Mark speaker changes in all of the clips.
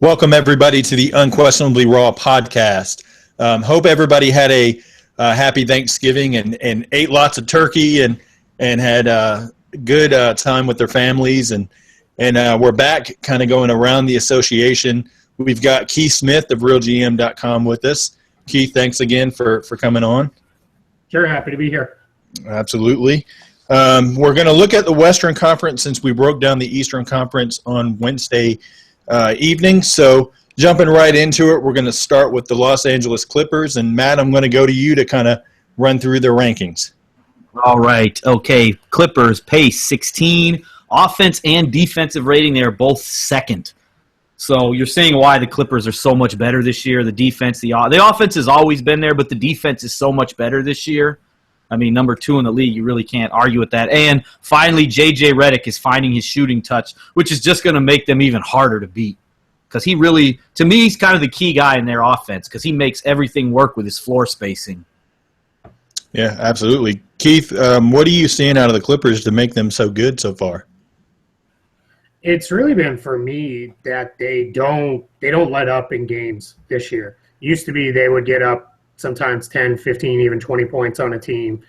Speaker 1: Welcome, everybody, to the Unquestionably Raw podcast. Hope everybody had a happy Thanksgiving and ate lots of turkey and had a good time with their families. And we're back kind of going around the association. We've got Keith Smith of RealGM.com with us. Keith, thanks again for coming on.
Speaker 2: Sure, happy to be here.
Speaker 1: Absolutely. We're going to look at the Western Conference since we broke down the Eastern Conference on Wednesday evening. So jumping right into it, we're going to start with the Los Angeles Clippers. And Matt, I'm going to go to you to kind of run through their rankings.
Speaker 3: All right. Okay. Clippers, pace 16. Offense and defensive rating, they are both second. So you're seeing why the Clippers are so much better this year. The defense, the offense has always been there, but the defense is so much better this year. I mean, number 2 in the league, you really can't argue with that. And finally, J.J. Redick is finding his shooting touch, which is just going to make them even harder to beat. Because he really, to me, he's kind of the key guy in their offense because he makes everything work with his floor spacing.
Speaker 1: Yeah, absolutely. Keith, what are you seeing out of the Clippers to make them so good so far?
Speaker 2: It's really been for me that they don't let up in games this year. Used to be they would get up sometimes 10, 15, even 20 points on a team,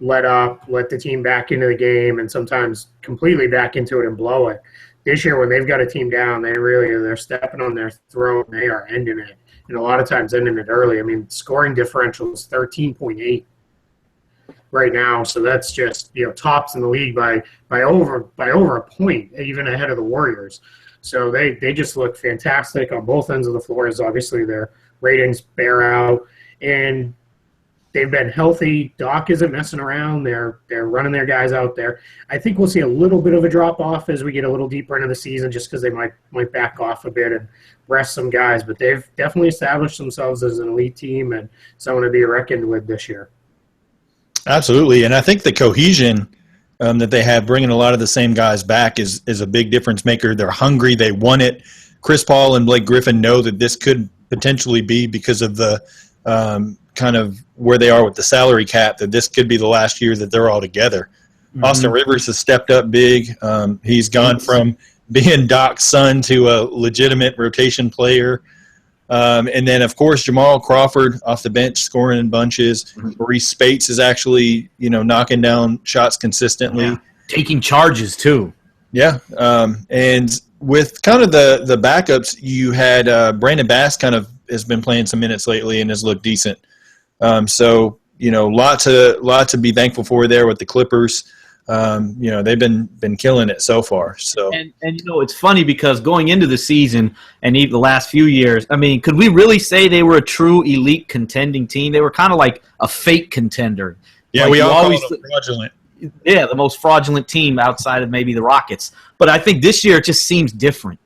Speaker 2: let the team back into the game, and sometimes completely back into it and blow it. This year when they've got a team down, they're stepping on their throat and they are ending it. And a lot of times ending it early. I mean, scoring differential is 13.8 right now, so that's just tops in the league by over a point, even ahead of the Warriors. So they just look fantastic on both ends of the floor. As obviously their ratings bear out, and they've been healthy. Doc isn't messing around. They're running their guys out there. I think we'll see a little bit of a drop off as we get a little deeper into the season, just because they might back off a bit and rest some guys. But they've definitely established themselves as an elite team and someone to be reckoned with this year.
Speaker 1: Absolutely, and I think the cohesion that they have, bringing a lot of the same guys back, is a big difference maker. They're hungry. They want it. Chris Paul and Blake Griffin know that this could potentially be, because of the kind of where they are with the salary cap, that this could be the last year that they're all together. Mm-hmm. Austin Rivers has stepped up big. He's gone from being Doc's son to a legitimate rotation player. And then, of course, Jamal Crawford off the bench scoring in bunches. Mm-hmm. Maurice Spates is actually, knocking down shots consistently.
Speaker 3: Yeah. Taking charges, too.
Speaker 1: Yeah. And with kind of the backups, you had Brandon Bass kind of has been playing some minutes lately and has looked decent. So, lot to be thankful for there with the Clippers. They've been killing it so far. So
Speaker 3: and it's funny because going into the season and even the last few years, I mean, could we really say they were a true elite contending team? They were kind of like a fake contender.
Speaker 1: Yeah,
Speaker 3: like
Speaker 1: we all call them fraudulent.
Speaker 3: Yeah, the most fraudulent team outside of maybe the Rockets. But I think this year it just seems different.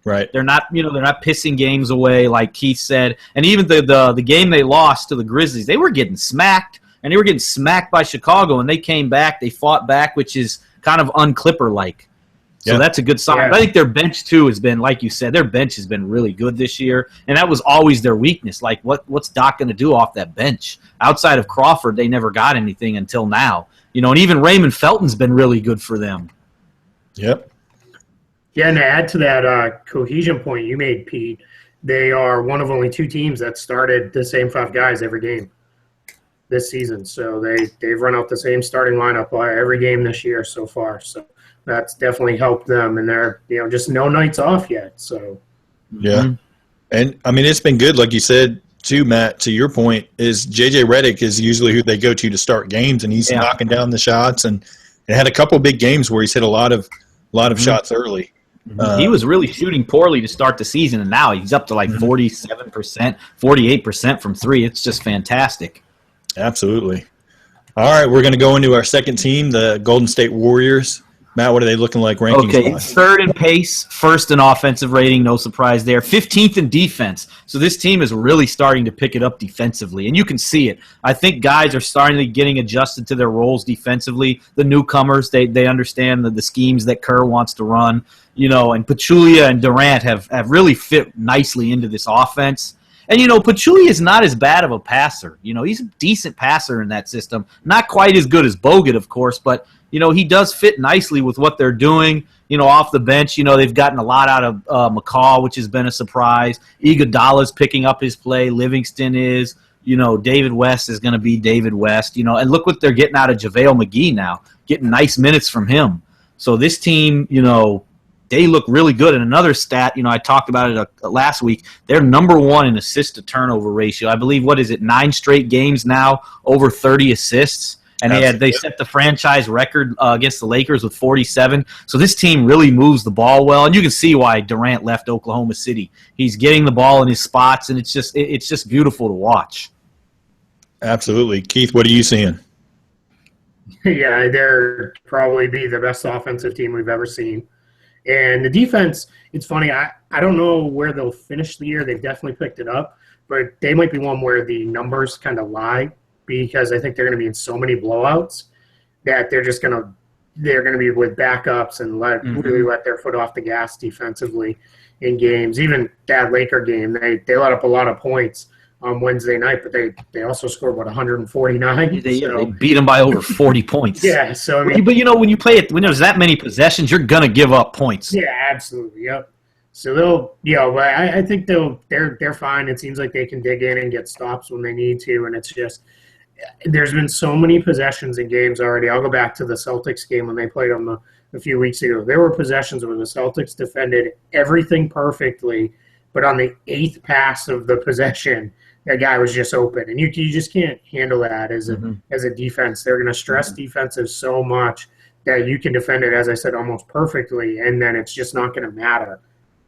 Speaker 1: Right.
Speaker 3: They're not pissing games away like Keith said. And even the game they lost to the Grizzlies, they were getting smacked, and they were getting smacked by Chicago, and they came back, they fought back, which is kind of un-Clipper-like. So that's a good sign. Yeah. I think their bench, too, has been, like you said, their bench has been really good this year, and that was always their weakness. Like, what's Doc going to do off that bench? Outside of Crawford, they never got anything until now. And even Raymond Felton's been really good for them.
Speaker 1: Yep.
Speaker 2: Yeah, and to add to that cohesion point you made, Pete, they are one of only 2 teams that started the same 5 guys every game this season. So they've run out the same starting lineup every game this year so far. So that's definitely helped them, and they're just no nights off yet. So
Speaker 1: yeah, and I mean it's been good, like you said too, Matt. To your point, is J.J. Redick is usually who they go to start games, and he's knocking down the shots, and had a couple big games where he's hit a lot of shots early.
Speaker 3: He was really shooting poorly to start the season, and now he's up to like 47%, 48% from 3. It's just fantastic.
Speaker 1: Absolutely. All right, we're going to go into our second team, the Golden State Warriors. Matt, what are they looking like rankings-wise?
Speaker 3: Okay, third in pace, first in offensive rating, no surprise there. 15th in defense. So this team is really starting to pick it up defensively, and you can see it. I think guys are starting to getting adjusted to their roles defensively. The newcomers, they understand the schemes that Kerr wants to run. And Pachulia and Durant have really fit nicely into this offense. And, Pachulia is not as bad of a passer. He's a decent passer in that system. Not quite as good as Bogut, of course, but he does fit nicely with what they're doing. Off the bench, they've gotten a lot out of McCaw, which has been a surprise. Iguodala's picking up his play. Livingston is. David West is going to be David West. And look what they're getting out of JaVale McGee now, getting nice minutes from him. So this team, they look really good. And another stat, I talked about it last week, they're number one in assist-to-turnover ratio. I believe, 9 straight games now, over 30 assists. And they set the franchise record against the Lakers with 47. So this team really moves the ball well, and you can see why Durant left Oklahoma City. He's getting the ball in his spots, and it's just beautiful to watch.
Speaker 1: Absolutely, Keith. What are you seeing?
Speaker 2: Yeah, they're probably be the best offensive team we've ever seen, and the defense. It's funny. I don't know where they'll finish the year. They've definitely picked it up, but they might be one where the numbers kind of lie. Because I think they're going to be in so many blowouts that they're going to be with backups and really let their foot off the gas defensively in games. Even that Laker game, they let up a lot of points on Wednesday night, but they also scored 149.
Speaker 3: They beat them by over 40 points.
Speaker 2: Yeah, so I mean,
Speaker 3: but when you play it, when there's that many possessions, you're going to give up points.
Speaker 2: Yeah, absolutely. Yep. So but I think they're fine. It seems like they can dig in and get stops when they need to, and it's just. There's been so many possessions in games already. I'll go back to the Celtics game when they played them a few weeks ago. There were possessions where the Celtics defended everything perfectly, but on the 8th pass of the possession, that guy was just open. And you just can't handle that as a defense. They're going to stress defensive so much that you can defend it, as I said, almost perfectly, and then it's just not going to matter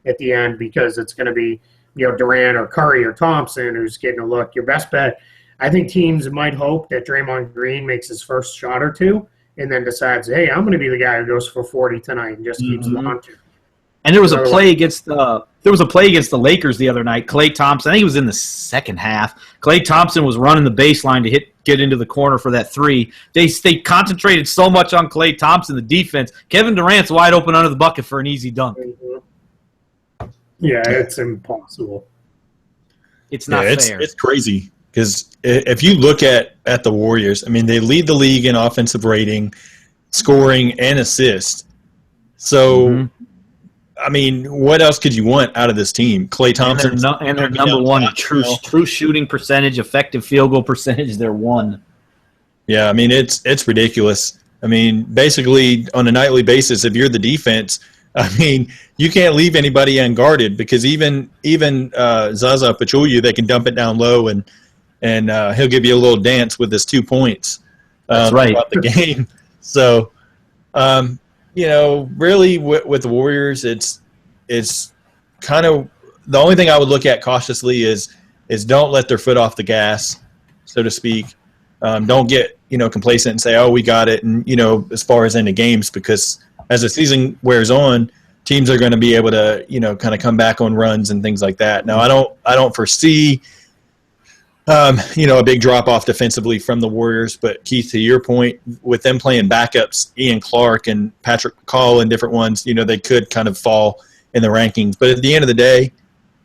Speaker 2: at the end because it's going to be Durant or Curry or Thompson who's getting a look. Your best bet – I think teams might hope that Draymond Green makes his first shot or two and then decides, hey, I'm going to be the guy who goes for 40 tonight and just keeps launching.
Speaker 3: And there was a play against the Lakers the other night. Klay Thompson, I think it was in the second half. Klay Thompson was running the baseline to get into the corner for that three. They concentrated so much on Klay Thompson, the defense. Kevin Durant's wide open under the bucket for an easy dunk.
Speaker 2: Yeah, it's impossible.
Speaker 3: It's not fair.
Speaker 1: It's crazy. Because if you look at the Warriors, I mean, they lead the league in offensive rating, scoring, and assist. So, I mean, what else could you want out of this team? Klay Thompson.
Speaker 3: And they're number one in true shooting percentage, effective field goal percentage. They're one.
Speaker 1: Yeah, I mean, it's ridiculous. I mean, basically, on a nightly basis, if you're the defense, I mean, you can't leave anybody unguarded because even Zaza Pachulia, they can dump it down low and he'll give you a little dance with his 2 points throughout the game. So, really with the Warriors, it's kind of the only thing I would look at cautiously is don't let their foot off the gas, so to speak. Don't get complacent and say, oh, we got it, and as far as into games, because as the season wears on, teams are going to be able to kind of come back on runs and things like that. Now, I don't foresee. A big drop-off defensively from the Warriors. But, Keith, to your point, with them playing backups, Ian Clark and Patrick McCall and different ones, they could kind of fall in the rankings. But at the end of the day,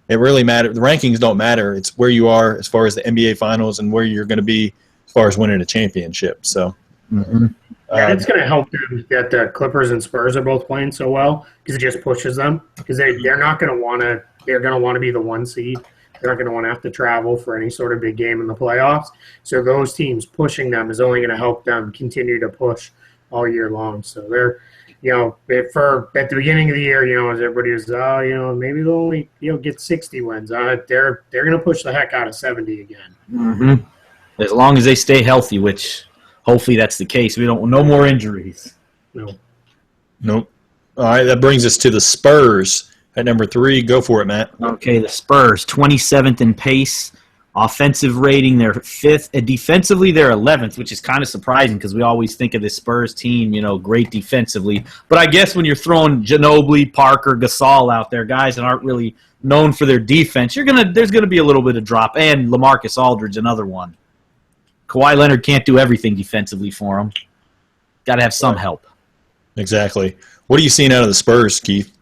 Speaker 1: it really matters. The rankings don't matter. It's where you are as far as the NBA Finals and where you're going to be as far as winning a championship. So,
Speaker 2: it's going to help them that the Clippers and Spurs are both playing so well because it just pushes them because they're not going to want to – they're going to want to be the 1 seed. They're not going to want to have to travel for any sort of big game in the playoffs. So those teams pushing them is only going to help them continue to push all year long. So they're, at the beginning of the year, as everybody was, maybe they'll only, get 60 wins. They're going to push the heck out of 70 again.
Speaker 3: As long as they stay healthy, which hopefully that's the case. No more injuries.
Speaker 1: Nope. All right, that brings us to the Spurs. At number 3, go for it, Matt.
Speaker 3: Okay, the Spurs, 27th in pace. Offensive rating, they're 5th. And defensively, they're 11th, which is kind of surprising because we always think of this Spurs team, great defensively. But I guess when you're throwing Ginobili, Parker, Gasol out there, guys that aren't really known for their defense, there's going to be a little bit of drop. And LaMarcus Aldridge, another one. Kawhi Leonard can't do everything defensively for him. Got to have some help.
Speaker 1: Exactly. What are you seeing out of the Spurs, Keith?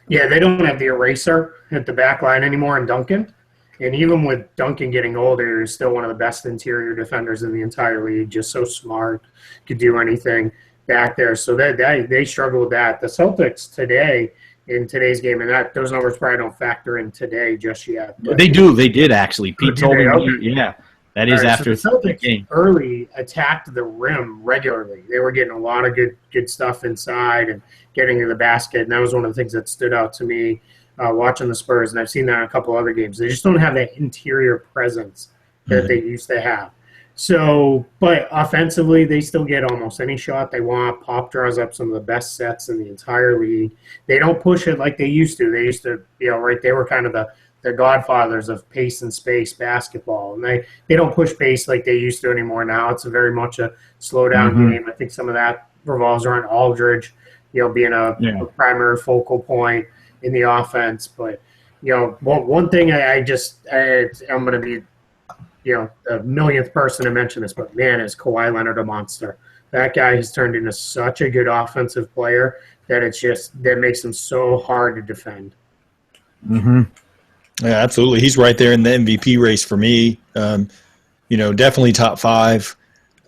Speaker 2: Yeah, they don't have the eraser at the back line anymore in Duncan. And even with Duncan getting older, he's still one of the best interior defenders in the entire league, just so smart, could do anything. back there. So that they struggle with that. The Celtics today in today's game, and that those numbers probably don't factor in today just yet. But
Speaker 3: They do. They did actually. Pete told me.
Speaker 2: Okay.
Speaker 3: Yeah, that is after
Speaker 2: so the
Speaker 3: the game.
Speaker 2: Celtics early attacked the rim regularly. They were getting a lot of good stuff inside and getting to the basket, and that was one of the things that stood out to me watching the Spurs. And I've seen that in a couple other games. They just don't have that interior presence that they used to have. So, but offensively, they still get almost any shot they want. Pop draws up some of the best sets in the entire league. They don't push it like they used to. They used to, they were kind of the godfathers of pace and space basketball. And they don't push pace like they used to anymore now. It's very much a slow-down game. I think some of that revolves around Aldridge, being a primary focal point in the offense. But, one thing I'm going to be, the millionth person to mention this, but man, is Kawhi Leonard a monster. That guy has turned into such a good offensive player that that makes him so hard to defend.
Speaker 1: Yeah, absolutely. He's right there in the MVP race for me. Definitely top 5.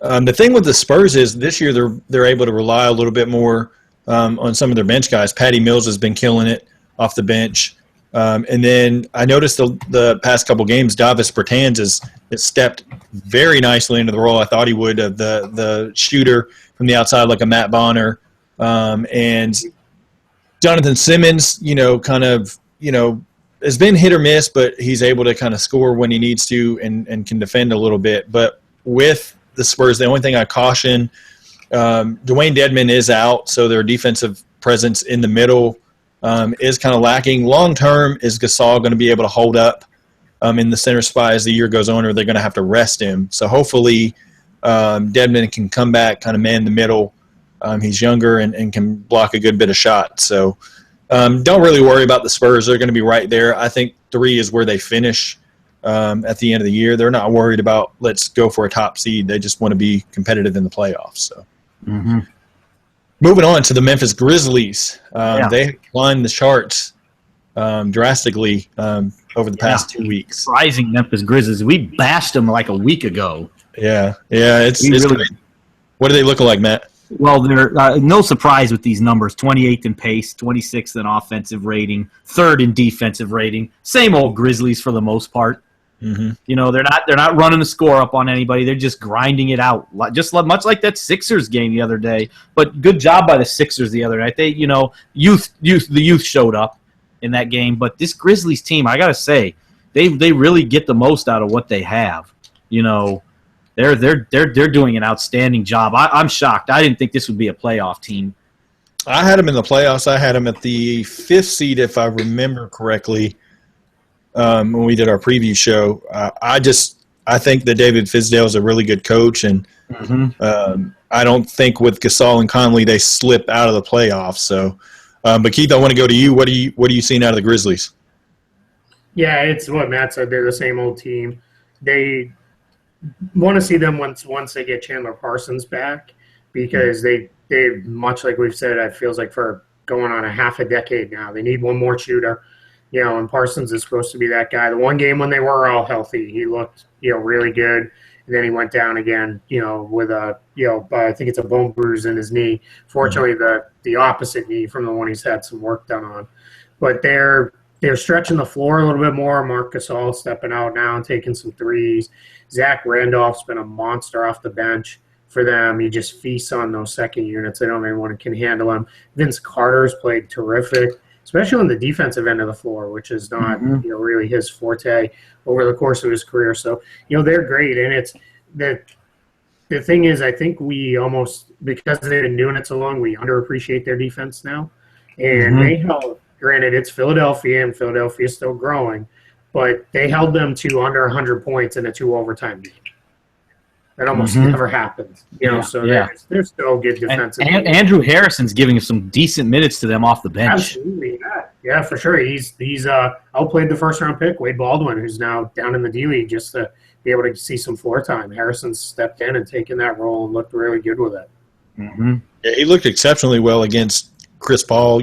Speaker 1: The thing with the Spurs is this year they're able to rely a little bit more on some of their bench guys. Patty Mills has been killing it off the bench. And then I noticed the past couple games, Davis Bertans has stepped very nicely into the role I thought he would, of the shooter from the outside like a Matt Bonner. And Jonathan Simmons, has been hit or miss, but he's able to kind of score when he needs to and can defend a little bit. But with the Spurs, the only thing I caution, Dwayne Dedmon is out, so their defensive presence in the middle is kind of lacking. Long term, is Gasol going to be able to hold up in the center spot as the year goes on, or they're going to have to rest him? So hopefully Dedmon can come back, kind of man the middle. He's younger and can block a good bit of shots. So don't really worry about the Spurs. They're going to be right there. I think 3 is where they finish at the end of the year. They're not worried about let's go for a top seed. They just want to be competitive in the playoffs. So. Moving on to the Memphis Grizzlies. They climbed the charts drastically over the past 2 weeks.
Speaker 3: Surprising Memphis Grizzlies. We bashed them like a week ago.
Speaker 1: Yeah. It's really great. What are they looking like, Matt?
Speaker 3: Well, they're no surprise with these numbers: 28th in pace, 26th in offensive rating, 3rd in defensive rating. Same old Grizzlies for the most part. They're not running the score up on anybody. They're just grinding it out, just much like that Sixers game the other day. But good job by the Sixers the other night. They, the youth showed up in that game. But this Grizzlies team, I gotta say, they really get the most out of what they have. They're doing an outstanding job. I'm shocked. I didn't think this would be a playoff team.
Speaker 1: I had them in the playoffs. I had them at the 5th seed, if I remember correctly. When we did our preview show, I think that David Fizdale is a really good coach, and I don't think with Gasol and Conley they slip out of the playoffs. So, but Keith, I want to go to you. What are you seeing out of the Grizzlies?
Speaker 2: Yeah, it's what Matt said. They're the same old team. They want to see them once they get Chandler Parsons back, because they much like we've said, it feels like for going on a half a decade now, they need one more shooter. And Parsons is supposed to be that guy. The one game when they were all healthy, he looked, really good. And then he went down again, with a, I think it's a bone bruise in his knee. Fortunately, the opposite knee from the one he's had some work done on. But they're stretching the floor a little bit more. Marc Gasol stepping out now and taking some threes. Zach Randolph's been a monster off the bench for them. He just feasts on those second units. I don't know anyone can handle him. Vince Carter's played terrific, especially on the defensive end of the floor, which is not really his forte over the course of his career. So, they're great. And it's the thing is, I think we almost, because they've been doing it so long, we underappreciate their defense now. And they held, granted, it's Philadelphia, and Philadelphia is still growing, but they held them to under 100 points in a 2 overtime game. That almost never happens, So they're still good defensive.
Speaker 3: And Andrew Harrison's giving some decent minutes to them off the bench.
Speaker 2: Absolutely, yeah, for sure. He's outplayed the first round pick, Wade Baldwin, who's now down in the D League, just to be able to see some floor time. Harrison's stepped in and taken that role and looked really good with it.
Speaker 1: Yeah, he looked exceptionally well against Chris Paul.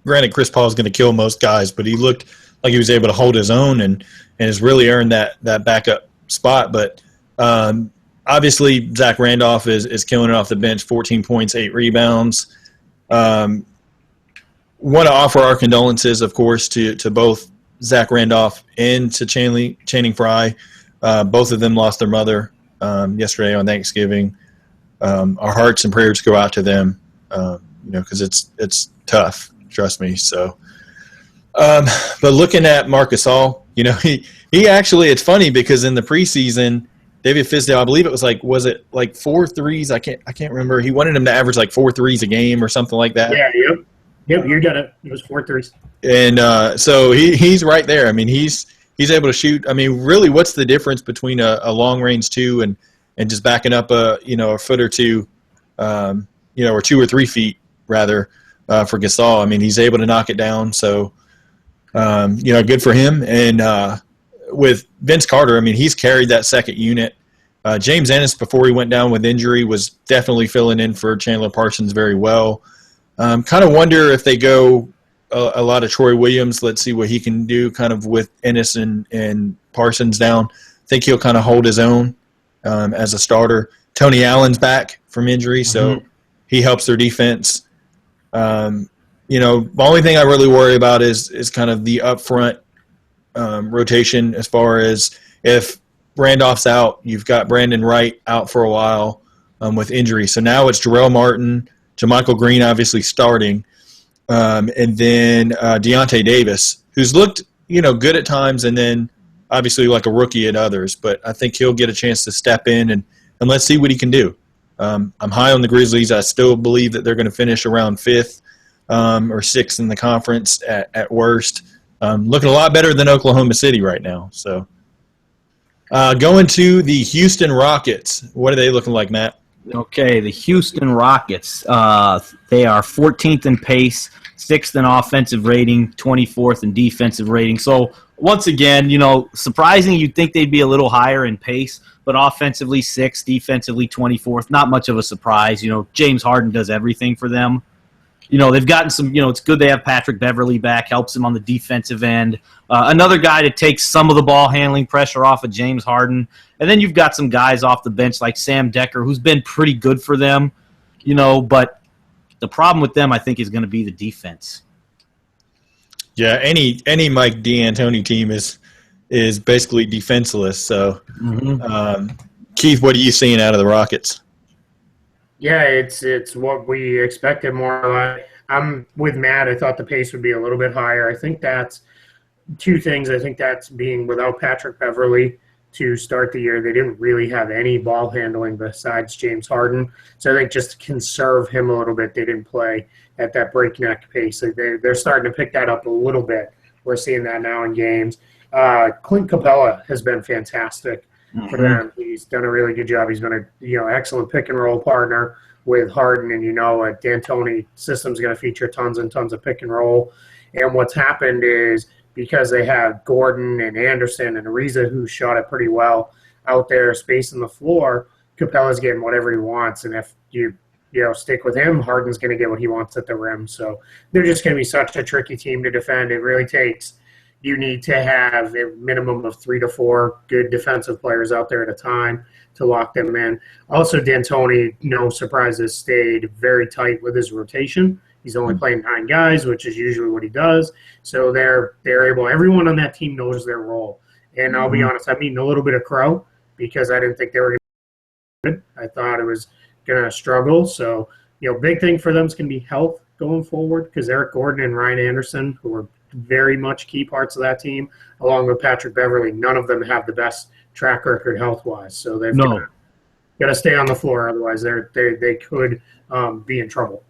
Speaker 1: Granted, Chris Paul is going to kill most guys, but he looked like he was able to hold his own and has really earned that backup spot. But Obviously, Zach Randolph is killing it off the bench, 14 points, 8 rebounds. Want to offer our condolences, of course, to both Zach Randolph and to Channing Frye. Both of them lost their mother yesterday on Thanksgiving. Our hearts and prayers go out to them, because it's tough, trust me. So, but looking at Marc Gasol, he actually, it's funny because in the preseason, David Fizdale, I believe it was like 4 threes? I can't remember. He wanted him to average like 4 threes a game or something like that.
Speaker 2: Yeah, yep, you got it. It was 4 threes.
Speaker 1: And so he's right there. I mean, he's able to shoot. I mean, really, what's the difference between a long range 2 and just backing up a foot or two, or 2 or 3 feet rather for Gasol? I mean, he's able to knock it down. So, good for him. And with Vince Carter, I mean, he's carried that second unit. James Ennis, before he went down with injury, was definitely filling in for Chandler Parsons very well. Kind of wonder if they go a lot of Troy Williams. Let's see what he can do kind of with Ennis and Parsons down. I think he'll kind of hold his own as a starter. Tony Allen's back from injury, so he helps their defense. The only thing I really worry about is kind of the upfront rotation as far as if Randolph's out, you've got Brandon Wright out for a while with injury. So now it's Jarrell Martin, JaMychal Green obviously starting, and then Deontay Davis, who's looked, good at times and then obviously like a rookie at others. But I think he'll get a chance to step in and let's see what he can do. I'm high on the Grizzlies. I still believe that they're going to finish around 5th or 6th in the conference at worst. Looking a lot better than Oklahoma City right now. So going to the Houston Rockets. What are they looking like, Matt?
Speaker 3: Okay, the Houston Rockets. They are 14th in pace, 6th in offensive rating, 24th in defensive rating. So once again, surprising, you'd think they'd be a little higher in pace, but offensively 6th, defensively 24th. Not much of a surprise. James Harden does everything for them. They've gotten some, it's good they have Patrick Beverley back, helps him on the defensive end. Another guy to take some of the ball handling pressure off of James Harden. And then you've got some guys off the bench like Sam Decker, who's been pretty good for them, but the problem with them, I think, is going to be the defense.
Speaker 1: Yeah, any Mike D'Antoni team is basically defenseless. So, Keith, what are you seeing out of the Rockets?
Speaker 2: Yeah, it's what we expected more. I'm with Matt. I thought the pace would be a little bit higher. I think that's 2 things. I think that's being without Patrick Beverley to start the year. They didn't really have any ball handling besides James Harden. So I think just to conserve him a little bit, they didn't play at that breakneck pace. They're starting to pick that up a little bit. We're seeing that now in games. Clint Capella has been fantastic for them. He's done a really good job. He's been a excellent pick and roll partner with Harden, and D'Antoni system's going to feature tons and tons of pick and roll. And what's happened is because they have Gordon and Anderson and Ariza, who shot it pretty well out there, spacing the floor, Capella's getting whatever he wants. And if you stick with him, Harden's going to get what he wants at the rim. So they're just going to be such a tricky team to defend. It really takes. You need to have a minimum of 3 to 4 good defensive players out there at a time to lock them in. Also, D'Antoni, no surprises, stayed very tight with his rotation. He's only playing 9 guys, which is usually what he does. So they're able. Everyone on that team knows their role. And I'll be honest, I'm eating a little bit of crow because I didn't think they were going to be good. I thought it was going to struggle. So, big thing for them is going to be health going forward because Eric Gordon and Ryan Anderson, who are very much key parts of that team, along with Patrick Beverley, none of them have the best track record health-wise. So they've got to stay on the floor, otherwise they could be in trouble.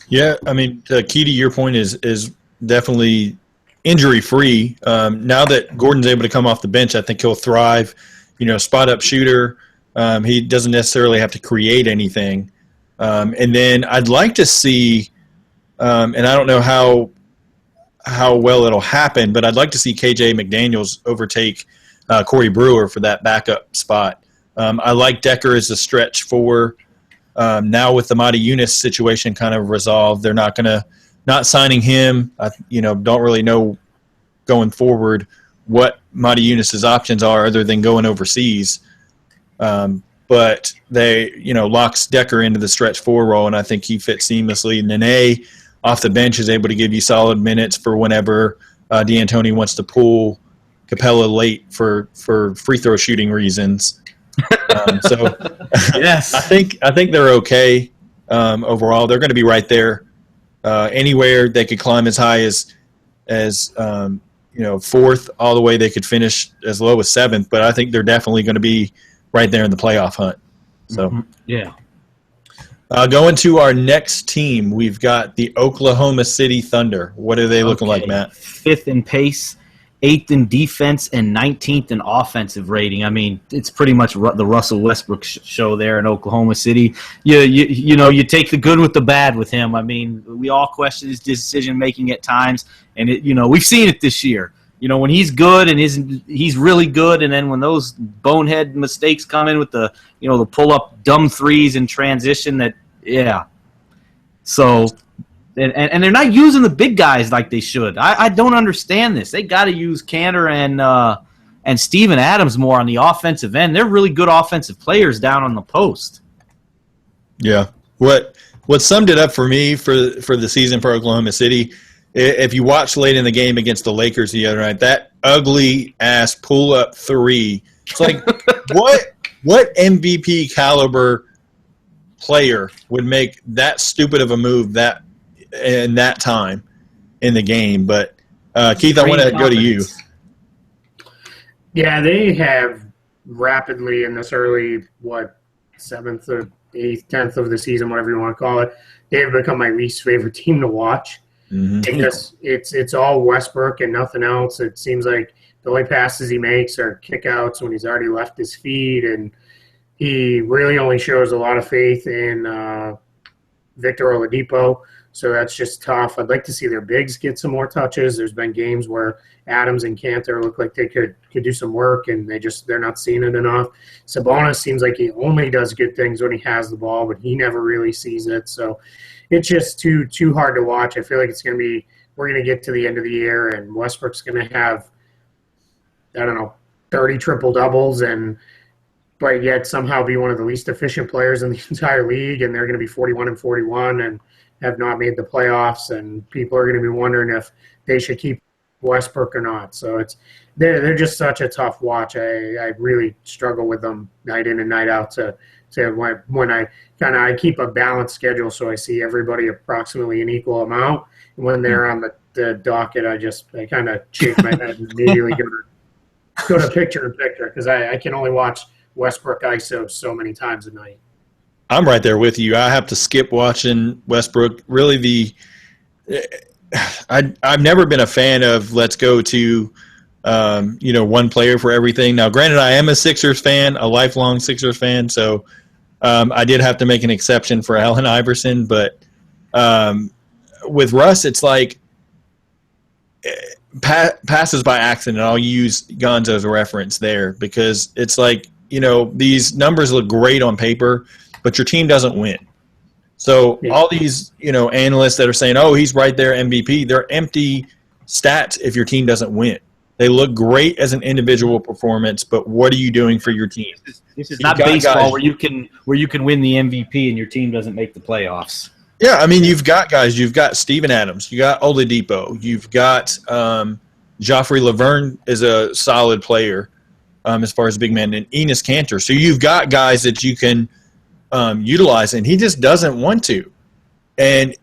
Speaker 1: Yeah, I mean, the key to your point is definitely injury-free. Now that Gordon's able to come off the bench, I think he'll thrive. Spot-up shooter. He doesn't necessarily have to create anything. And then I'd like to see, and I don't know how well it'll happen, but I'd like to see KJ McDaniels overtake Corey Brewer for that backup spot. I like Decker as a stretch 4. Now with the Mata Eunice situation kind of resolved, they're not signing him. Don't really know going forward what Mata Eunice's options are other than going overseas. But they, locks Decker into the stretch 4 role, and I think he fits seamlessly. Nene off the bench is able to give you solid minutes for whenever D'Antoni wants to pull Capella late for free throw shooting reasons. So
Speaker 3: Yes.
Speaker 1: I think they're okay overall. They're going to be right there. Anywhere they could climb as high as 4th, all the way they could finish as low as 7th. But I think they're definitely going to be right there in the playoff hunt. So
Speaker 3: yeah.
Speaker 1: Going to our next team, we've got the Oklahoma City Thunder. What are they looking like, Matt?
Speaker 3: 5th in pace, 8th in defense, and 19th in offensive rating. I mean, it's pretty much the Russell Westbrook show there in Oklahoma City. You take the good with the bad with him. I mean, we all question his decision making at times, and we've seen it this year. When he's good and he's really good, and then when those bonehead mistakes come in with the pull up dumb threes in transition, So, and they're not using the big guys like they should. I don't understand this. They got to use Cantor and Steven Adams more on the offensive end. They're really good offensive players down on the post.
Speaker 1: Yeah. What summed it up for me for the season for Oklahoma City, if you watch late in the game against the Lakers the other night, that ugly ass pull up 3. It's like what MVP caliber player would make that stupid of a move that in that time in the game? But Keith, I want to go to you.
Speaker 2: Yeah, they have rapidly in this early 7th or 8th, 10th of the season, whatever you want to call it, they have become my least favorite team to watch.
Speaker 1: Mm-hmm.
Speaker 2: Because it's all Westbrook and nothing else. It seems like the only passes he makes are kickouts when he's already left his feet, and he really only shows a lot of faith in Victor Oladipo. So that's just tough. I'd like to see their bigs get some more touches. There's been games where Adams and Cantor look like they could do some work, and they're not seeing it enough. Sabonis seems like he only does good things when he has the ball, but he never really sees it. So it's just too hard to watch. I feel like we're going to get to the end of the year, and Westbrook's going to have, 30 triple-doubles, but yet somehow be one of the least efficient players in the entire league, and they're going to be 41-41 and have not made the playoffs, and people are going to be wondering if they should keep Westbrook or not. So they're just such a tough watch. I really struggle with them night in and night out to when I keep a balanced schedule, so I see everybody approximately an equal amount. And when they're on the docket, I kind of shake my head and immediately go to picture-in-picture, because I can only watch Westbrook ISO so many times a night.
Speaker 1: I'm right there with you. I have to skip watching Westbrook. Really, I've never been a fan of let's go to one player for everything. Now, granted, I am a Sixers fan, a lifelong Sixers fan, so I did have to make an exception for Allen Iverson. But with Russ, it's like passes by accident. I'll use Gonzo as a reference there, because it's like, these numbers look great on paper, but your team doesn't win. So all these, analysts that are saying, oh, he's right there, MVP, they're empty stats if your team doesn't win. They look great as an individual performance, but what are you doing for your team?
Speaker 3: This is not baseball where you can win the MVP and your team doesn't make the playoffs.
Speaker 1: Yeah, I mean, you've got guys. You've got Steven Adams. You got Oladipo. You've got Joffrey Laverne is a solid player as far as big man, and Enes Kanter. So you've got guys that you can utilize, and he just doesn't want to. And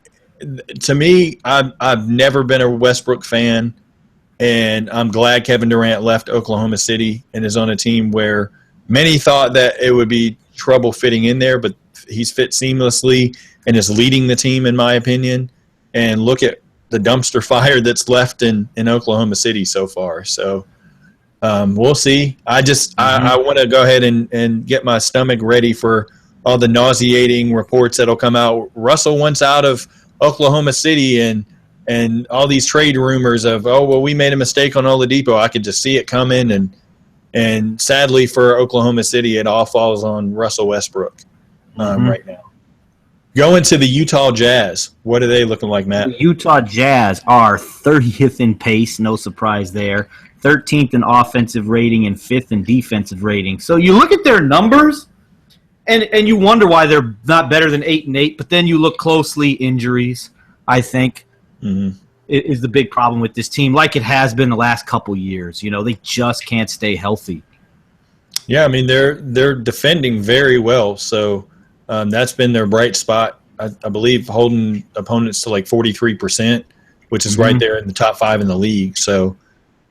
Speaker 1: to me, I've never been a Westbrook fan, and I'm glad Kevin Durant left Oklahoma City and is on a team where many thought that it would be trouble fitting in there, but he's fit seamlessly and is leading the team, in my opinion. And look at the dumpster fire that's left in Oklahoma City so far. So we'll see. I want to go ahead and get my stomach ready for all the nauseating reports that'll come out. Russell wants out of Oklahoma City, and all these trade rumors of, oh, well, we made a mistake on Oladipo. I could just see it coming, and sadly for Oklahoma City, it all falls on Russell Westbrook right now. Going to the Utah Jazz. What are they looking like, Matt?
Speaker 3: The Utah Jazz are 30th in pace, no surprise there. 13th in offensive rating and 5th in defensive rating. So you look at their numbers, and you wonder why they're not better than 8-8. But then you look closely, injuries, I think, is the big problem with this team, like it has been the last couple years. You know, they just can't stay healthy.
Speaker 1: Yeah, I mean they're defending very well, so that's been their bright spot. I believe holding opponents to like 43%, which is right there in the top 5 in the league. So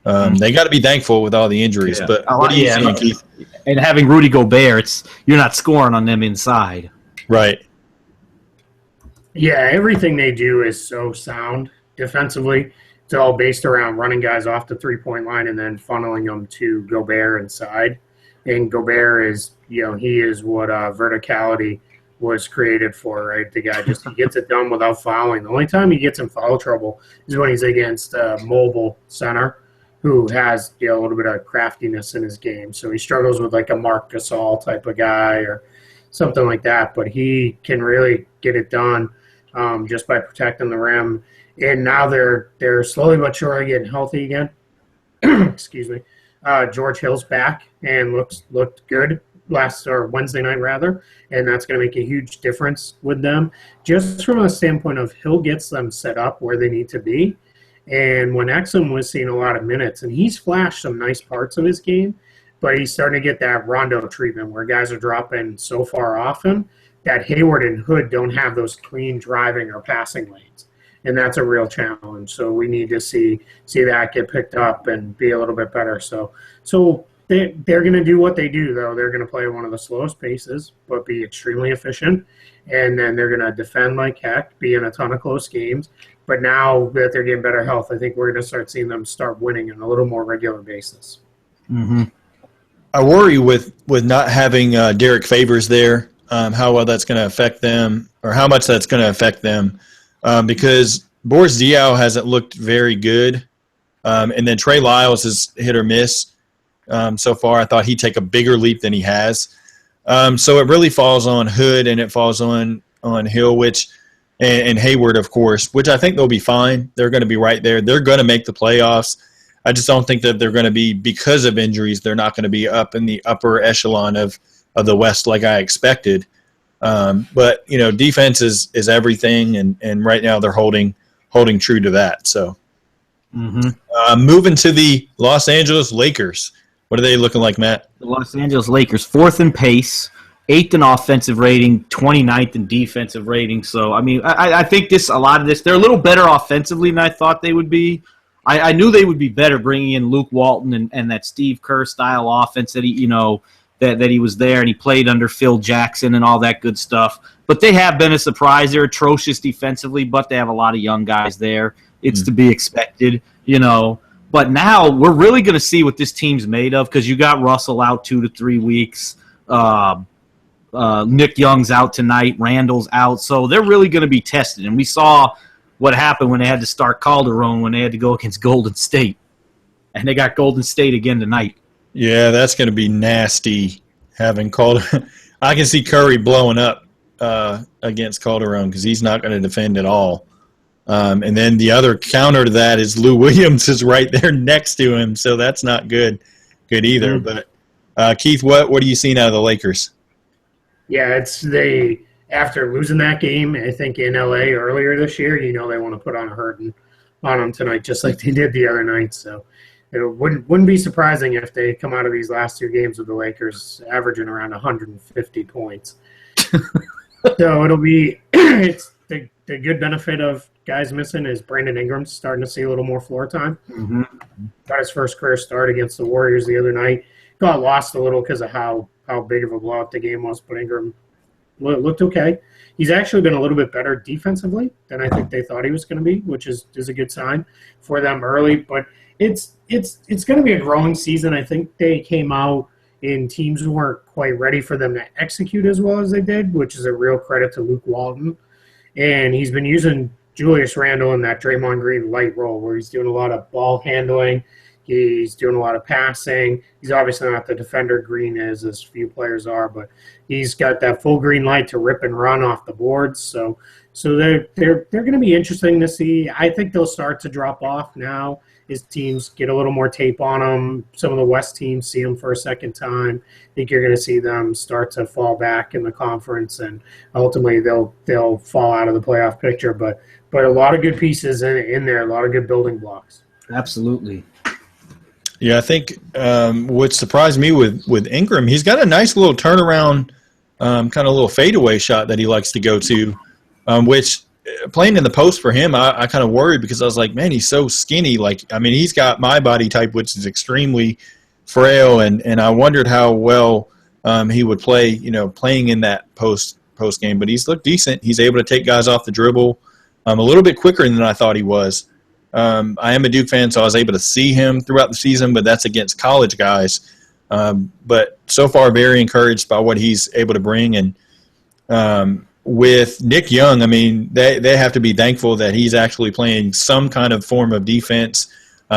Speaker 1: they got to be thankful with all the injuries.
Speaker 3: Yeah.
Speaker 1: But what do you think, Keith?
Speaker 3: And having Rudy Gobert, you're not scoring on them inside.
Speaker 1: Right.
Speaker 2: Yeah, everything they do is so sound defensively. It's all based around running guys off the three-point line and then funneling them to Gobert inside. And Gobert is, he is what verticality was created for, right? The guy he gets it done without fouling. The only time he gets in foul trouble is when he's against a mobile center who has a little bit of craftiness in his game. So he struggles with like a Marc Gasol type of guy or something like that. But he can really get it done just by protecting the rim. And now they're slowly but surely getting healthy again. Excuse me. George Hill's back and looked good Wednesday night rather, and that's going to make a huge difference with them. Just from a standpoint of Hill gets them set up where they need to be. And when Exum was seeing a lot of minutes, and he's flashed some nice parts of his game, but he's starting to get that Rondo treatment where guys are dropping so far off him that Hayward and Hood don't have those clean driving or passing lanes. And that's a real challenge. So we need to see that get picked up and be a little bit better. So they're going to do what they do, though. They're going to play one of the slowest paces, but be extremely efficient. And then they're going to defend like heck, be in a ton of close games. But now that they're getting better health, I think we're going to start seeing them start winning on a little more regular basis.
Speaker 3: Mm-hmm.
Speaker 1: I worry with not having Derek Favors there, how well that's going to affect them or how much that's going to affect them. Because Boris Diaw hasn't looked very good. And then Trey Lyles is hit or miss so far. I thought he'd take a bigger leap than he has. So it really falls on Hood and it falls on Hill, and Hayward, of course, which I think they'll be fine. They're going to be right there. They're going to make the playoffs. I just don't think that they're going to be, because of injuries, they're not going to be up in the upper echelon of the West like I expected. But defense is everything, and right now they're holding true to that. So, moving to the Los Angeles Lakers, what are they looking like, Matt?
Speaker 3: The Los Angeles Lakers, 4th in pace, 8th in offensive rating, 29th in defensive rating. So, I mean, I think a lot of this, they're a little better offensively than I thought they would be. I knew they would be better bringing in Luke Walton and that Steve Kerr style offense that that he was there and he played under Phil Jackson and all that good stuff. But they have been a surprise. They're atrocious defensively, but they have a lot of young guys there. It's to be expected, But now we're really going to see what this team's made of because you got Russell out 2 to 3 weeks. Nick Young's out tonight. Randall's out. So they're really going to be tested. And we saw what happened when they had to start Calderon when they had to go against Golden State. And they got Golden State again tonight.
Speaker 1: Yeah, that's going to be nasty having Calderon. I can see Curry blowing up against Calderon because he's not going to defend at all. And then the other counter to that is Lou Williams is right there next to him, so that's not good either. But Keith, what are you seeing out of the Lakers?
Speaker 2: Yeah, after losing that game, I think in LA earlier this year, they want to put on a hurting on them tonight, just like they did the other night. So it wouldn't be surprising if they come out of these last 2 games with the Lakers averaging around 150 points. So it'll be it's the good benefit of guys missing is Brandon Ingram's starting to see a little more floor time. Got his first career start against the Warriors the other night. Got lost a little because of how big of a blowout the game was, but Ingram looked okay. He's actually been a little bit better defensively than I think they thought he was going to be, which is a good sign for them early. But it's going to be a growing season. I think they came out and teams weren't quite ready for them to execute as well as they did, which is a real credit to Luke Walton. And he's been using Julius Randle in that Draymond Green light role where he's doing a lot of ball handling, He's doing a lot of passing. He's obviously not the defender Green is, as few players are, but he's got that full green light to rip and run off the boards. So they're going to be interesting to see. I think they'll start to drop off now as teams get a little more tape on them. Some of the West teams see them for a second time. I think you're going to see them start to fall back in the conference, and ultimately they'll fall out of the playoff picture. But a lot of good pieces in there, a lot of good building blocks.
Speaker 3: Absolutely.
Speaker 1: Yeah, I think what surprised me with Ingram, he's got a nice little turnaround, kind of little fadeaway shot that he likes to go to, which playing in the post for him, I kind of worried because I was like, man, he's so skinny. He's got my body type, which is extremely frail, and I wondered how well he would play, playing in that post game. But he's looked decent. He's able to take guys off the dribble a little bit quicker than I thought he was. I am a Duke fan, so I was able to see him throughout the season, but that's against college guys. But so far, very encouraged by what he's able to bring. And with Nick Young, they have to be thankful that he's actually playing some kind of form of defense.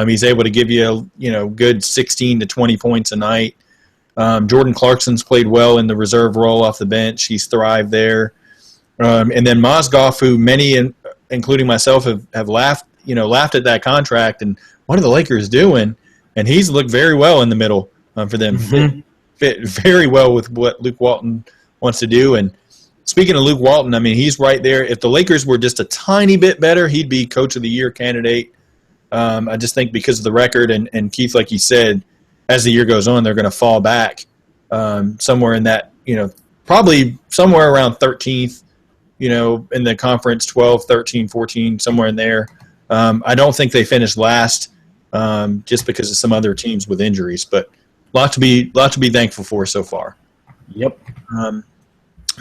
Speaker 1: He's able to give you good 16 to 20 points a night. Jordan Clarkson's played well in the reserve role off the bench. He's thrived there. And then Mozgov, who many, including myself, have laughed at that contract and what are the Lakers doing? And he's looked very well in the middle for them.
Speaker 3: Mm-hmm.
Speaker 1: Fit very well with what Luke Walton wants to do. And speaking of Luke Walton, he's right there. If the Lakers were just a tiny bit better, he'd be Coach of the Year candidate. I just think because of the record and Keith, like you said, as the year goes on, they're going to fall back somewhere in that, probably somewhere around 13th, in the conference, 12, 13, 14, somewhere in there. I don't think they finished last just because of some other teams with injuries, but lot to be thankful for so far.
Speaker 3: Yep.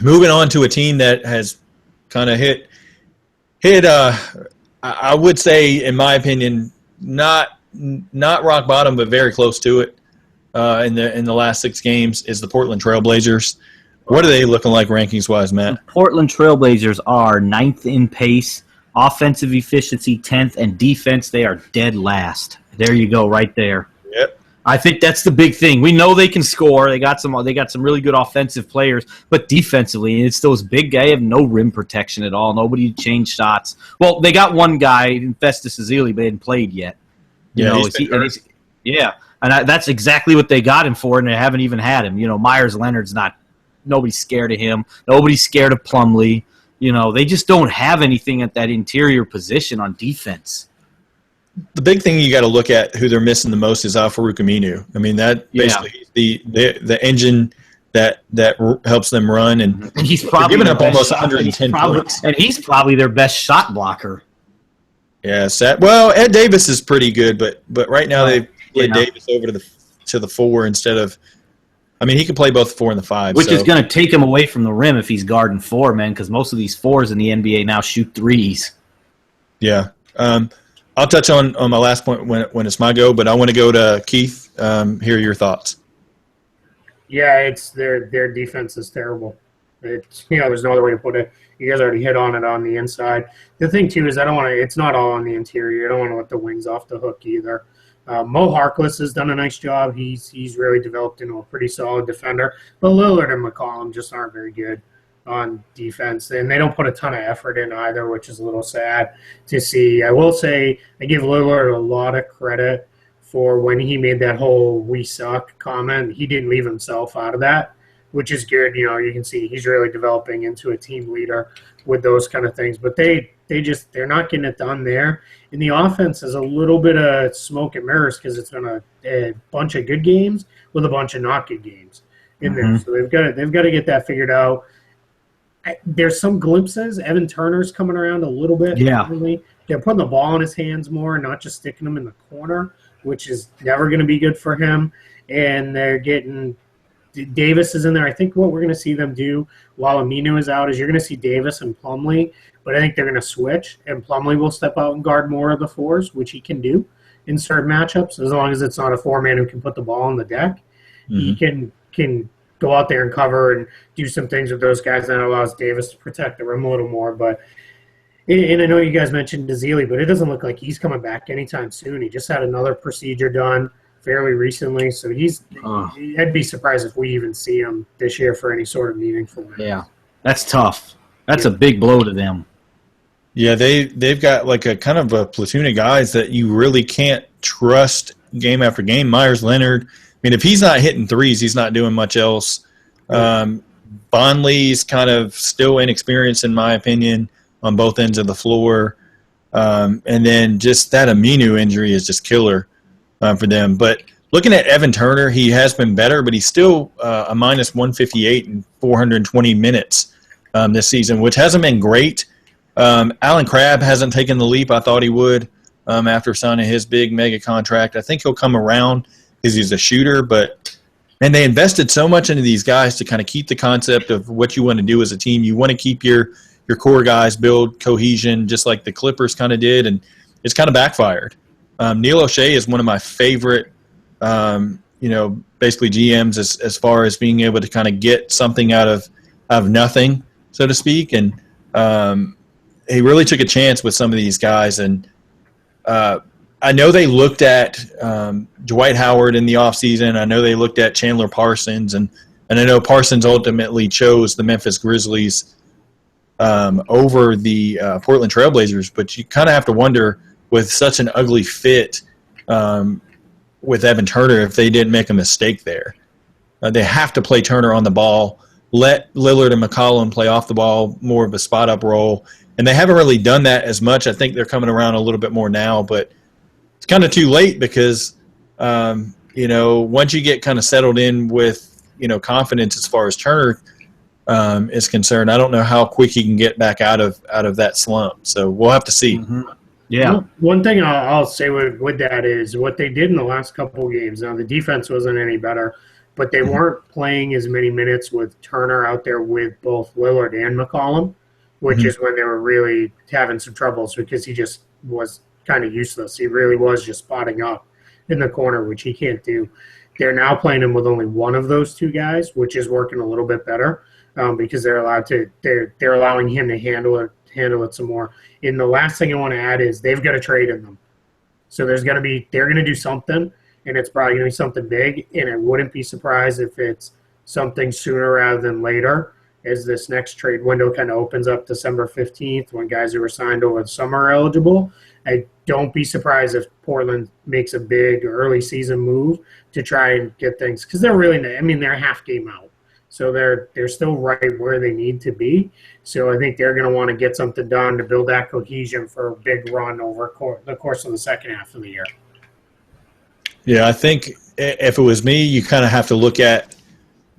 Speaker 1: Moving on to a team that has kind of hit. I would say, in my opinion, not rock bottom, but very close to it. In the last 6 games is the Portland Trailblazers. What are they looking like rankings wise, Matt?
Speaker 3: The Portland Trailblazers are 9th in pace. Offensive efficiency 10th, and defense they are dead last. There you go, right there.
Speaker 1: Yep.
Speaker 3: I think that's the big thing. We know they can score. They got some really good offensive players, but defensively, it's those big guys have no rim protection at all. Nobody changed shots. Well, they got one guy, Festus Ezeli, but they hadn't played yet. That's exactly what they got him for, and they haven't even had him. Myers Leonard's not. Nobody's scared of him. Nobody's scared of Plumlee. They just don't have anything at that interior position on defense.
Speaker 1: The big thing you got to look at who they're missing the most is Al-Farouq Aminu. That basically the engine that helps them run, and
Speaker 3: he's probably
Speaker 1: giving up almost 110 points.
Speaker 3: And he's probably their best shot blocker.
Speaker 1: Yeah, Ed Davis is pretty good, but right now they've played Davis over to the 4 instead of. He can play both the 4 and the 5.
Speaker 3: Which is going to take him away from the rim if he's guarding 4, man, because most of these 4s in the NBA now shoot 3s.
Speaker 1: Yeah. I'll touch on my last point when it's my go, but I want to go to Keith. Hear your thoughts.
Speaker 2: Yeah, it's their defense is terrible. It's there's no other way to put it. You guys already hit on it on the inside. The thing too is it's not all on the interior. I don't want to let the wings off the hook either. Mo Harkless has done a nice job. He's really developed into a pretty solid defender. But Lillard and McCollum just aren't very good on defense, and they don't put a ton of effort in either, which is a little sad to see. I will say I give Lillard a lot of credit for when he made that whole "we suck" comment. He didn't leave himself out of that, which is good. You can see he's really developing into a team leader with those kind of things. But they're not getting it done there. And the offense is a little bit of smoke and mirrors because it's been a bunch of good games with a bunch of not good games in there. So they've got to get that figured out. There's some glimpses. Evan Turner's coming around a little bit.
Speaker 3: Yeah.
Speaker 2: Really. They're putting the ball in his hands more, not just sticking him in the corner, which is never going to be good for him. And they're getting Davis is in there. I think what we're going to see them do while Aminu is out is you're going to see Davis and Plumlee, but I think they're going to switch, and Plumlee will step out and guard more of the 4s, which he can do in certain matchups as long as it's not a 4-man who can put the ball on the deck. He can go out there and cover and do some things with those guys that allows Davis to protect the rim a little more. But And I know you guys mentioned Dzeli, but it doesn't look like he's coming back anytime soon. He just had another procedure done fairly recently, so I'd be surprised if we even see him this year for any sort of meaningful match.
Speaker 3: Yeah, that's tough. That's a big blow to them.
Speaker 1: Yeah, they've got like a kind of a platoon of guys that you really can't trust game after game. Myers Leonard, I mean, if he's not hitting threes, he's not doing much else. Bonley's kind of still inexperienced, in my opinion, on both ends of the floor. And then just that Aminu injury is just killer for them. But looking at Evan Turner, he has been better, but he's still a minus 158 in 420 minutes this season, which hasn't been great. Alan Crabb hasn't taken the leap I thought he would after signing his big mega contract. I think he'll come around because he's a shooter, and they invested so much into these guys to kind of keep the concept of what you want to do as a team. You want to keep your core guys, build cohesion, just like the Clippers kind of did, and it's kind of backfired. Neil O'Shea is one of my favorite, basically GMs as far as being able to kind of get something out of nothing, so to speak, and he really took a chance with some of these guys. And I know they looked at Dwight Howard in the offseason. I know they looked at Chandler Parsons, and I know Parsons ultimately chose the Memphis Grizzlies over the Portland Trailblazers, but you kind of have to wonder, with such an ugly fit with Evan Turner, if they didn't make a mistake there. They have to play Turner on the ball, let Lillard and McCollum play off the ball, more of a spot-up role, and they haven't really done that as much. I think they're coming around a little bit more now, but it's kind of too late because, once you get kind of settled in with, confidence as far as Turner is concerned, I don't know how quick he can get back out of that slump. So we'll have to see.
Speaker 3: Mm-hmm. Yeah.
Speaker 2: One thing I'll say with that is what they did in the last couple of games. Now, the defense wasn't any better, but they weren't playing as many minutes with Turner out there with both Lillard and McCollum, which is when they were really having some troubles because he just was kind of useless. He really was just spotting up in the corner, which he can't do. They're now playing him with only one of those two guys, which is working a little bit better because they're allowing him to handle it some more. And the last thing I want to add is they've got a trade in them. So they're going to do something, and it's probably going to be something big, and I wouldn't be surprised if it's something sooner rather than later as this next trade window kind of opens up December 15th when guys who were signed over the summer are eligible. I don't be surprised if Portland makes a big early season move to try and get things, because they're they're a half game out. So they're still right where they need to be. So I think they're going to want to get something done to build that cohesion for a big run over the course of the second half of the year.
Speaker 1: Yeah, I think if it was me, you kind of have to look at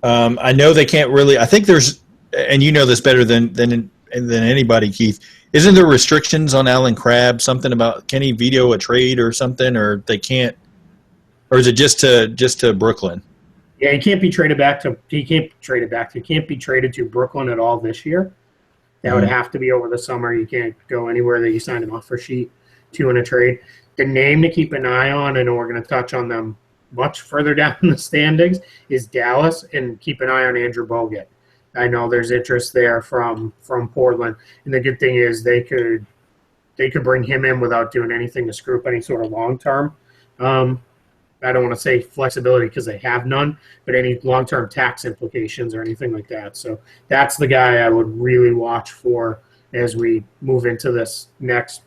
Speaker 1: I know they can't really – I think there's – and you know this better than anybody, Keith. Isn't there restrictions on Alan Crabb, something about can he veto a trade or something, or they can't – or is it just to Brooklyn?
Speaker 2: Yeah, he can't be traded back to. He can't be traded to Brooklyn at all this year. That would have to be over the summer. You can't go anywhere that you signed an offer sheet to in a trade. The name to keep an eye on, and we're going to touch on them much further down in the standings, is Dallas, and keep an eye on Andrew Bogut. I know there's interest there from Portland, and the good thing is they could bring him in without doing anything to screw up any sort of long term. I don't want to say flexibility because they have none, but any long-term tax implications or anything like that. So that's the guy I would really watch for as we move into this next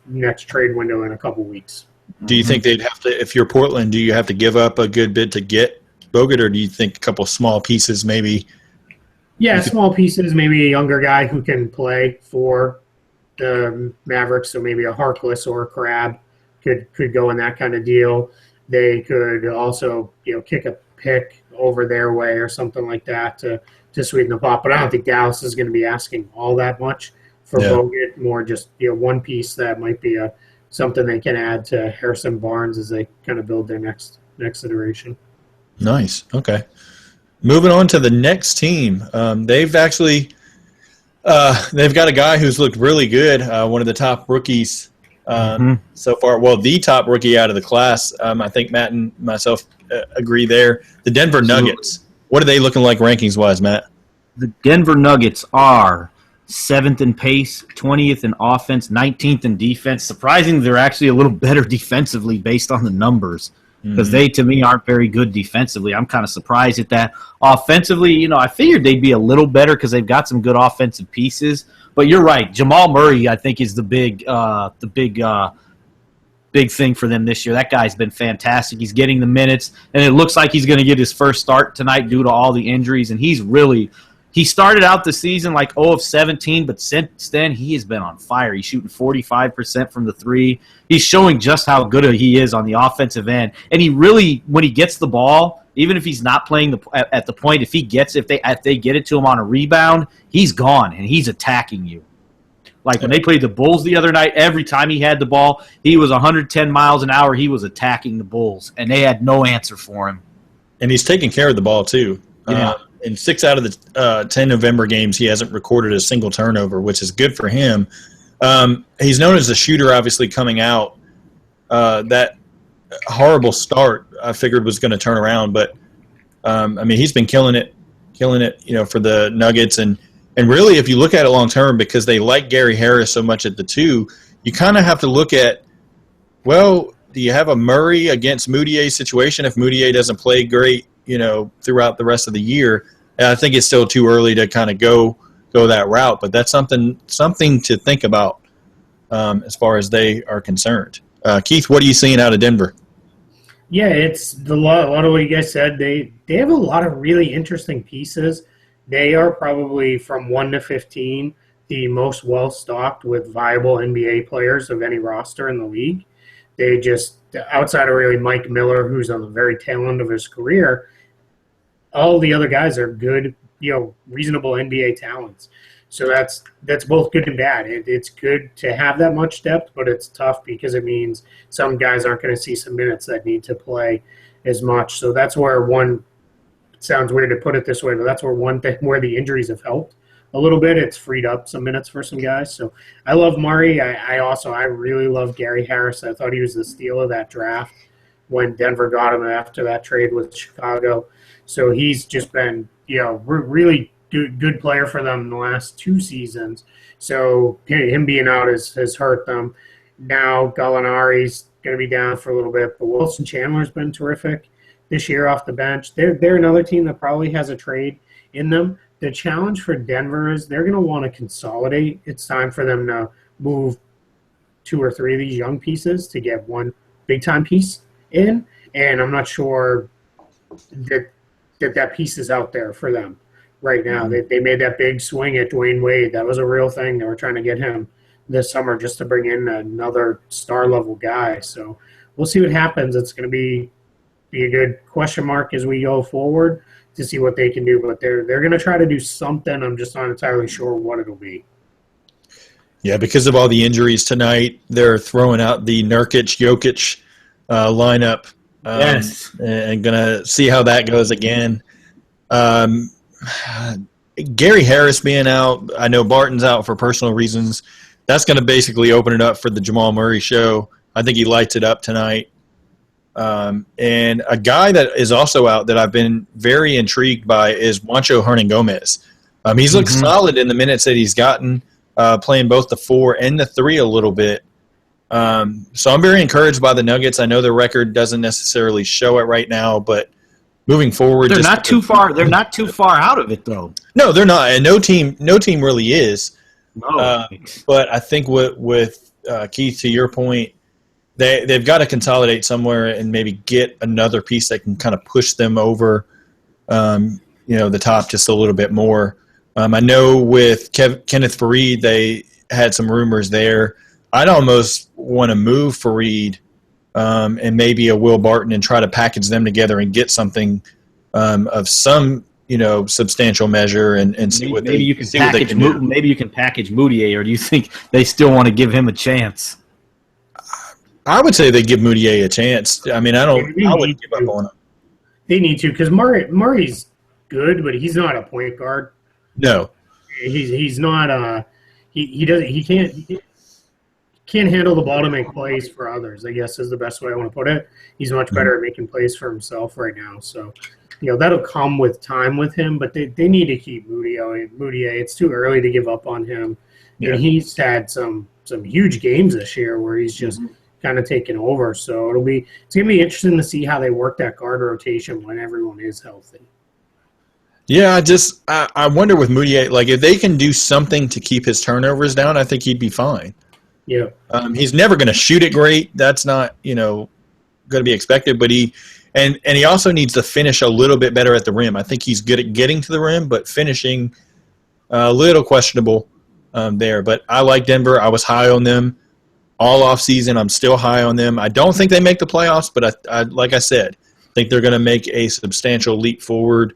Speaker 2: trade window in a couple weeks.
Speaker 1: Do you think they'd have to, if you're Portland, do you have to give up a good bit to get Bogut, or do you think a couple small pieces maybe?
Speaker 2: Yeah, small pieces, maybe a younger guy who can play for the Mavericks, so maybe a Harkless or a Crabbe could go in that kind of deal. They could also, kick a pick over their way or something like that to sweeten the pot. But I don't think Dallas is going to be asking all that much for Bogut. More just one piece that might be something they can add to Harrison Barnes as they kind of build their next iteration. Nice.
Speaker 1: Okay. Moving on to the next team, they've actually they've got a guy who's looked really good. One of the top rookies. So far, well, the top rookie out of the class. I think Matt and myself agree there. The Denver Nuggets. What are they looking like rankings-wise, Matt?
Speaker 3: The Denver Nuggets are 7th in pace, 20th in offense, 19th in defense. Surprising they're actually a little better defensively based on the numbers, because they, to me, aren't very good defensively. I'm kind of surprised at that. Offensively, I figured they'd be a little better because they've got some good offensive pieces. But you're right. Jamal Murray, I think, is the big thing for them this year. That guy's been fantastic. He's getting the minutes, and it looks like he's going to get his first start tonight due to all the injuries. And he started out the season like 0 of 17, but since then he has been on fire. He's shooting 45% from the three. He's showing just how good he is on the offensive end. And he really, when he gets the ball, even if he's not playing at the point, if they get it to him on a rebound, he's gone and he's attacking you. Like when they played the Bulls the other night, every time he had the ball, he was 110 miles an hour. He was attacking the Bulls, and they had no answer for him.
Speaker 1: And he's taking care of the ball, too.
Speaker 3: Yeah.
Speaker 1: In 6 out of the 10 November games, he hasn't recorded a single turnover, which is good for him. He's known as a shooter, obviously, coming out. That horrible start I figured was going to turn around, but, he's been killing it, for the Nuggets. And really, if you look at it long term, because they like Gary Harris so much at the 2, you kind of have to look at, well, do you have a Murray against Moutier situation if Moutier doesn't play great, throughout the rest of the year? And I think it's still too early to kind of go that route, but that's something to think about as far as they are concerned. Keith, what are you seeing out of Denver?
Speaker 2: Yeah, it's a lot of what you guys said. They have a lot of really interesting pieces. They are probably from 1 to 15 the most well-stocked with viable NBA players of any roster in the league. They just, outside of really Mike Miller, who's on the very tail end of his career, all the other guys are good, reasonable NBA talents. So that's both good and bad. It's good to have that much depth, but it's tough because it means some guys aren't going to see some minutes that need to play as much. So that's where it sounds weird to put it this way, but that's where the injuries have helped a little bit. It's freed up some minutes for some guys. So I love Murray. I really love Gary Harris. I thought he was the steal of that draft when Denver got him after that trade with Chicago. So he's just been, really good player for them in the last 2 seasons. So him being out has hurt them. Now Gallinari's going to be down for a little bit, but Wilson Chandler's been terrific this year off the bench. They're another team that probably has a trade in them. The challenge for Denver is they're going to want to consolidate. It's time for them to move 2 or 3 of these young pieces to get one big-time piece in, and I'm not sure that piece is out there for them right now. They made that big swing at Dwayne Wade. That was a real thing. They were trying to get him this summer just to bring in another star-level guy. So we'll see what happens. It's going to be a good question mark as we go forward to see what they can do. But they're going to try to do something. I'm just not entirely sure what it'll be.
Speaker 1: Yeah, because of all the injuries tonight, they're throwing out the Nurkic-Jokic lineup.
Speaker 3: Yes.
Speaker 1: And going to see how that goes again. Gary Harris being out, I know Barton's out for personal reasons. That's going to basically open it up for the Jamal Murray show. I think he lights it up tonight. And a guy that is also out that I've been very intrigued by is Juancho Hernan-Gomez. He's looked solid in the minutes that he's gotten, playing both the 4 and the 3 a little bit. So I'm very encouraged by the Nuggets. I know their record doesn't necessarily show it right now, but moving forward,
Speaker 3: they're not too far. They're not too far out of it, though.
Speaker 1: No, they're not, and no team really is.
Speaker 3: No.
Speaker 1: But I think with Keith, to your point, they've got to consolidate somewhere and maybe get another piece that can kind of push them over, the top just a little bit more. I know with Kenneth Faried, they had some rumors there. I'd almost want to move Faried and maybe a Will Barton and try to package them together and get something of some substantial measure and see what
Speaker 3: maybe
Speaker 1: they
Speaker 3: you can
Speaker 1: see what they can do.
Speaker 3: Maybe you can package Moutier, or do you think they still want to give him a chance?
Speaker 1: I would say they give Moutier a chance. I mean, I wouldn't give up on him.
Speaker 2: They need to, because Murray's good, but he's not a point guard.
Speaker 1: No,
Speaker 2: he's not. He can't handle the ball to make plays for others, I guess is the best way I want to put it. He's much better at making plays for himself right now. So that'll come with time with him, but they need to keep Moutier. It's too early to give up on him. Yeah. And he's had some huge games this year where he's just kind of taken over. So it's gonna be interesting to see how they work that guard rotation when everyone is healthy.
Speaker 1: Yeah, I wonder with Moutier, like if they can do something to keep his turnovers down, I think he'd be fine.
Speaker 2: Yeah.
Speaker 1: He's never going to shoot it great. That's not, going to be expected, but he also needs to finish a little bit better at the rim. I think he's good at getting to the rim, but finishing a little questionable there. But I like Denver. I was high on them all off season. I'm still high on them. I don't think they make the playoffs, but I like I said, I think they're going to make a substantial leap forward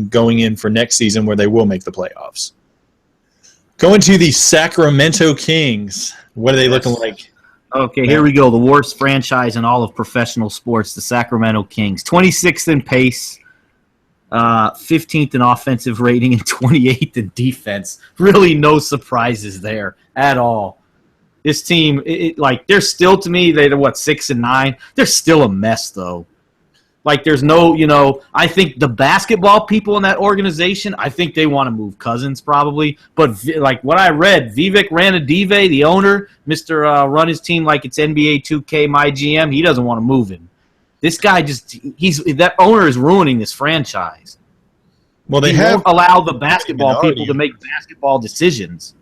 Speaker 1: going in for next season where they will make the playoffs. Going to the Sacramento Kings. What are they looking like?
Speaker 3: Okay, here we go. The worst franchise in all of professional sports, the Sacramento Kings. 26th in pace, 15th in offensive rating, and 28th in defense. Really no surprises there at all. This team, they're still, to me, they're 6-9? They're still a mess, though. Like, there's no, I think the basketball people in that organization, I think they want to move Cousins probably. But, like, what I read, Vivek Ranadive, the owner, Mr. Run his team like it's NBA 2K, my GM, he doesn't want to move him. This guy that owner is ruining this franchise.
Speaker 1: Well, they
Speaker 3: won't allow the basketball people to make basketball decisions.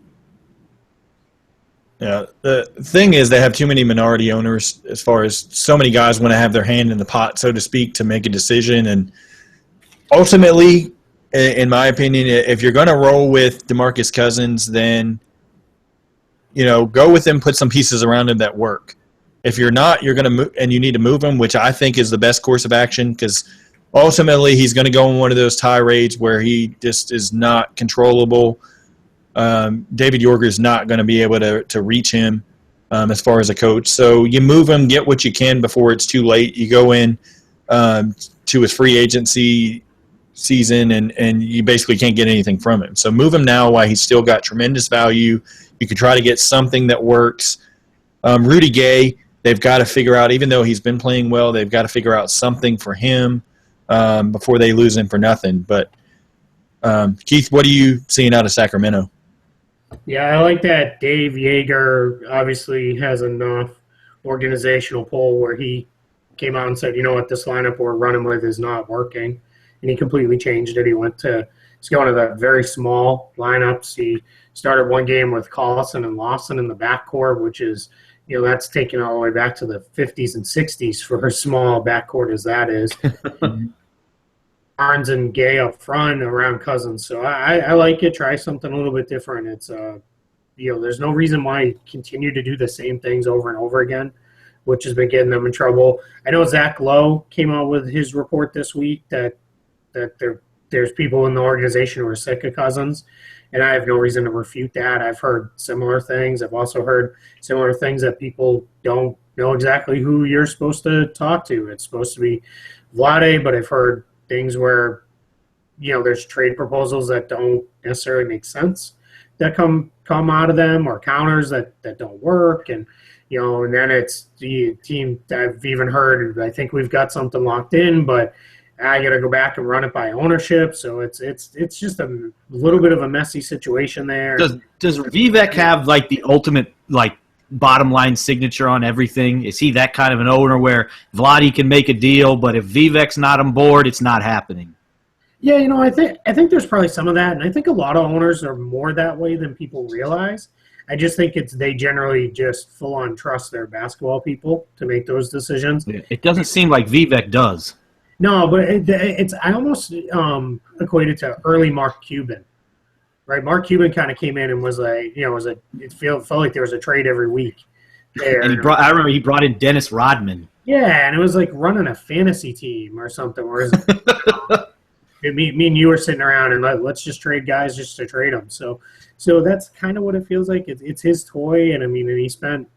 Speaker 1: Yeah, the thing is they have too many minority owners as far as so many guys want to have their hand in the pot, so to speak, to make a decision. And ultimately, in my opinion, if you're going to roll with DeMarcus Cousins, then, go with him, put some pieces around him that work. If you're not, you're going to move, and you need to move him, which I think is the best course of action because ultimately he's going to go in one of those tirades where he just is not controllable. David Yorger is not going to be able to reach him as far as a coach. So you move him, get what you can before it's too late. You go in to his free agency season, and you basically can't get anything from him. So move him now while he's still got tremendous value. You can try to get something that works. Rudy Gay, they've got to figure out, even though he's been playing well, they've got to figure out something for him before they lose him for nothing. But, Keith, what are you seeing out of Sacramento?
Speaker 2: Yeah, I like that Dave Yeager obviously has enough organizational pull where he came out and said, this lineup we're running with is not working. And he completely changed it. He's going to the very small lineups. He started one game with Collison and Lawson in the backcourt, which is, that's taken all the way back to the 50s and 60s for a small backcourt as that is. Barnes and Gay up front around Cousins. So I like it. Try something a little bit different. It's there's no reason why you continue to do the same things over and over again, which has been getting them in trouble. I know Zach Lowe came out with his report this week that there's people in the organization who are sick of Cousins, and I have no reason to refute that. I've heard similar things. I've also heard similar things that people don't know exactly who you're supposed to talk to. It's supposed to be Vlade, but I've heard things where, there's trade proposals that don't necessarily make sense that come out of them, or counters that don't work. And, and then it's the team that I've even heard, I think we've got something locked in, but I got to go back and run it by ownership. So it's just a little bit of a messy situation there.
Speaker 3: Does Vivek have the ultimate bottom line signature on everything? Is he that kind of an owner where Vlade can make a deal, but if Vivek's not on board, it's not happening?
Speaker 2: Yeah, I think there's probably some of that, and I think a lot of owners are more that way than people realize. I just think they generally just full on trust their basketball people to make those decisions.
Speaker 3: It doesn't seem like Vivek does.
Speaker 2: No, but I almost equate it to early Mark Cuban. Right, Mark Cuban kind of came in and was like, it felt like there was a trade every week there.
Speaker 3: And I remember he brought in Dennis Rodman.
Speaker 2: Yeah, and it was like running a fantasy team or something. Whereas me and you were sitting around and let's just trade guys just to trade them. So that's kind of what it feels like. It's his toy, and and he spent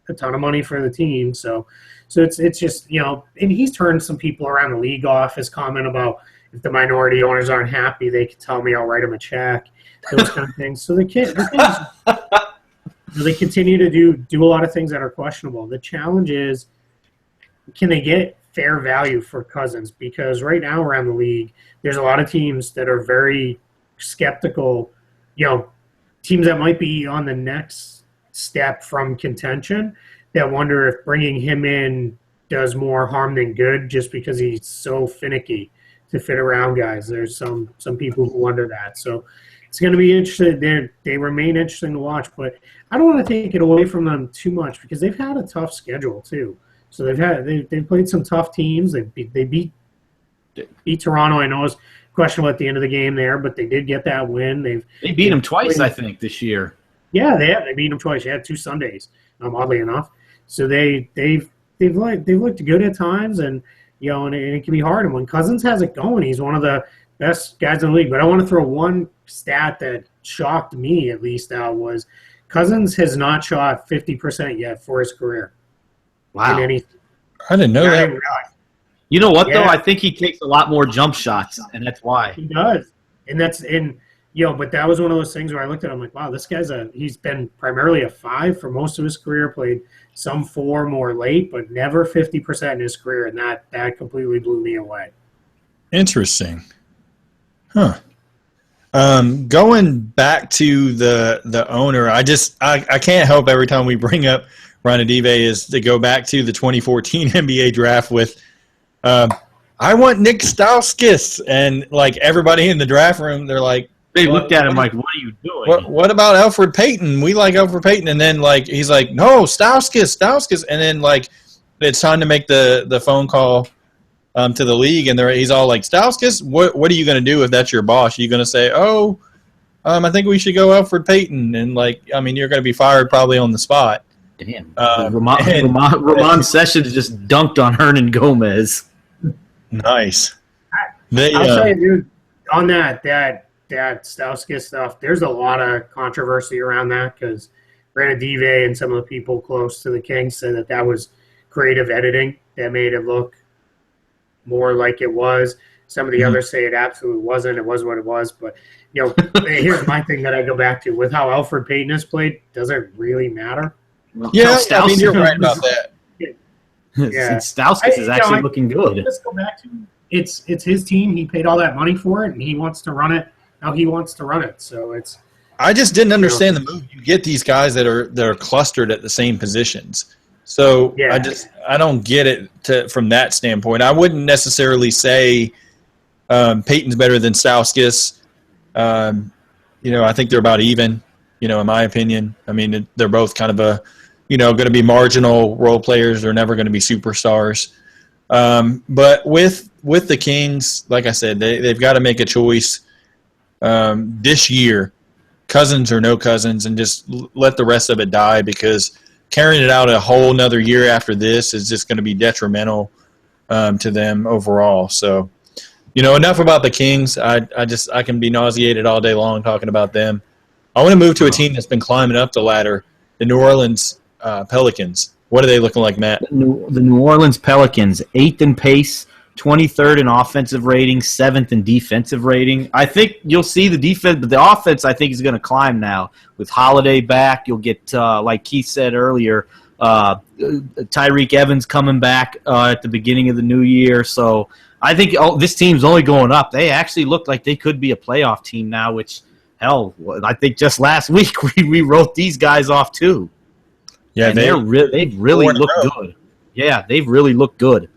Speaker 2: a ton of money for the team. So it's just and he's turned some people around the league off. His comment about if the minority owners aren't happy, they can tell me, I'll write them a check. Those kind of things. So they continue to do a lot of things that are questionable. The challenge is, can they get fair value for Cousins, because right now around the league, there's a lot of teams that are very skeptical, teams that might be on the next step from contention that wonder if bringing him in does more harm than good just because he's so finicky to fit around guys. There's some people who wonder that. So it's going to be interesting. They remain interesting to watch, but I don't want to take it away from them too much because they've had a tough schedule too. So they've played some tough teams. They beat Toronto. I know it was questionable at the end of the game there, but they did get that win.
Speaker 3: They beat them twice, I think, this year.
Speaker 2: Yeah, they beat them twice. They had 2 Sundays, oddly enough. So they've looked good at times, and and it can be hard. And when Cousins has it going, he's one of the best guys in the league. But I want to throw one stat that shocked me, at least, was Cousins has not shot 50% yet for his career.
Speaker 3: Wow.
Speaker 1: I didn't know that.
Speaker 3: You know what, though? I think he takes a lot more jump shots, and that's why.
Speaker 2: He does. And but that was one of those things where I looked at him like, wow, this guy's he's been primarily a 5 for most of his career, played some 4 more late, but never 50% in his career, and that completely blew me away.
Speaker 1: Interesting. Huh. Going back to the owner, I can't help every time we bring up Ronadive is to go back to the 2014 NBA draft with I want Nick Stauskas, and like everybody in the draft room, they're like,
Speaker 3: they looked at him like, what are you doing?
Speaker 1: What about Elfrid Payton? We like Elfrid Payton. And then like he's like, no, Stauskas. And then like it's time to make the phone call to the league, and he's all like, Stauskas, what are you going to do if that's your boss? Are you going to say, I think we should go Elfrid Payton? And like, I mean, you're going to be fired probably on the spot.
Speaker 3: Damn. Ramon Sessions just dunked on Hernan Gomez.
Speaker 1: Nice.
Speaker 2: I'll tell you, dude, on that Stauskas stuff, there's a lot of controversy around that because Ronadive and some of the people close to the Kings said that was creative editing that made it look more like it was. Some of the others say it absolutely wasn't. It was what it was. But, here's my thing that I go back to. With how Elfrid Payton has played, does it really matter?
Speaker 1: Yeah, I mean, you're right about that.
Speaker 2: Yeah.
Speaker 3: Stauskas is actually looking good.
Speaker 2: Let's go back to it's his team. He paid all that money for it, and he wants to run it how he wants to run it. So it's.
Speaker 1: I just didn't understand the move. You get these guys that are clustered at the same positions. So yeah. I don't get it from that standpoint. I wouldn't necessarily say Peyton's better than Stauskas. I think they're about even. In my opinion. I mean, they're both kind of going to be marginal role players. They're never going to be superstars. But with the Kings, like I said, they've got to make a choice this year, Cousins or no Cousins, and just let the rest of it die, because carrying it out a whole another year after this is just going to be detrimental to them overall. So, enough about the Kings. I can be nauseated all day long talking about them. I want to move to a team that's been climbing up the ladder, the New Orleans Pelicans. What are they looking like, Matt?
Speaker 3: The New Orleans Pelicans, 8th in pace, 23rd in offensive rating, 7th in defensive rating. I think you'll see the defense, but the offense I think is going to climb now. With Holiday back, you'll get, like Keith said earlier, Tyreek Evans coming back at the beginning of the new year. So I think this team's only going up. They actually look like they could be a playoff team now, which – hell, I think just last week we wrote these guys off too. Yeah, and they've really looked good. Yeah, they've really looked good.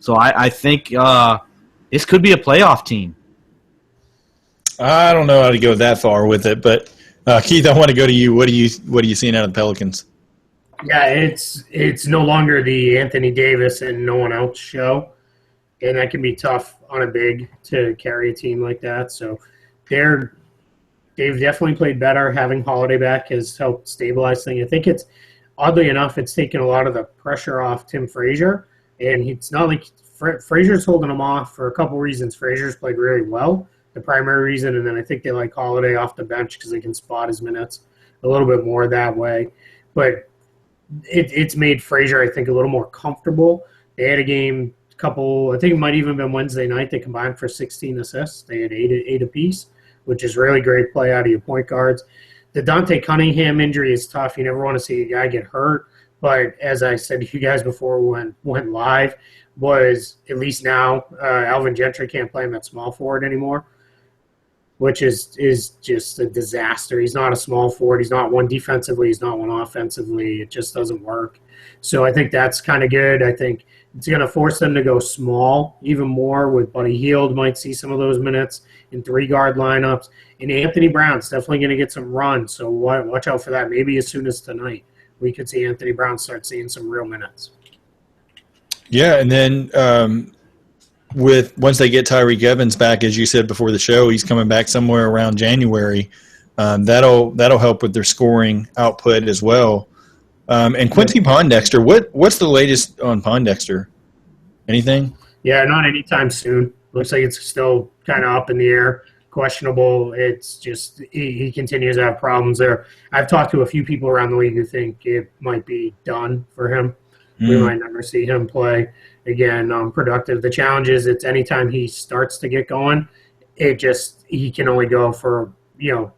Speaker 3: So I think this could be a playoff team.
Speaker 1: I don't know how to go that far with it, but Keith, I want to go to you. What are you seeing out of the Pelicans?
Speaker 2: Yeah, it's no longer the Anthony Davis and no one else show, and that can be tough on a big to carry a team like that. So they've definitely played better. Having Holiday back has helped stabilize things. I think oddly enough, it's taken a lot of the pressure off Tim Frazier. And it's not like Frazier's holding him off for a couple reasons. Frazier's played really well, the primary reason. And then I think they like Holiday off the bench because they can spot his minutes a little bit more that way. But it's made Frazier, I think, a little more comfortable. They had a game, I think it might even been Wednesday night. They combined for 16 assists. They had eight apiece, which is really great play out of your point guards. The Dante Cunningham injury is tough. You never want to see a guy get hurt. But as I said to you guys before we went live, was, at least now, Alvin Gentry can't play him at small forward anymore, which is just a disaster. He's not a small forward. He's not one defensively. He's not one offensively. It just doesn't work. So I think that's kind of good. I think it's going to force them to go small even more with Buddy Hield might see some of those minutes in 3-guard lineups. And Anthony Brown's definitely going to get some runs. So watch out for that. Maybe as soon as tonight we could see Anthony Brown start seeing some real minutes.
Speaker 1: Yeah, and then once they get Tyreek Evans back, as you said before the show, he's coming back somewhere around January. That'll help with their scoring output as well. And Quincy Pondexter, what's the latest on Pondexter? Anything?
Speaker 2: Yeah, not anytime soon. Looks like it's still kind of up in the air, questionable. It's just he continues to have problems there. I've talked to a few people around the league who think it might be done for him. We might never see him play again productive. The challenge is it's anytime he starts to get going, he can only go for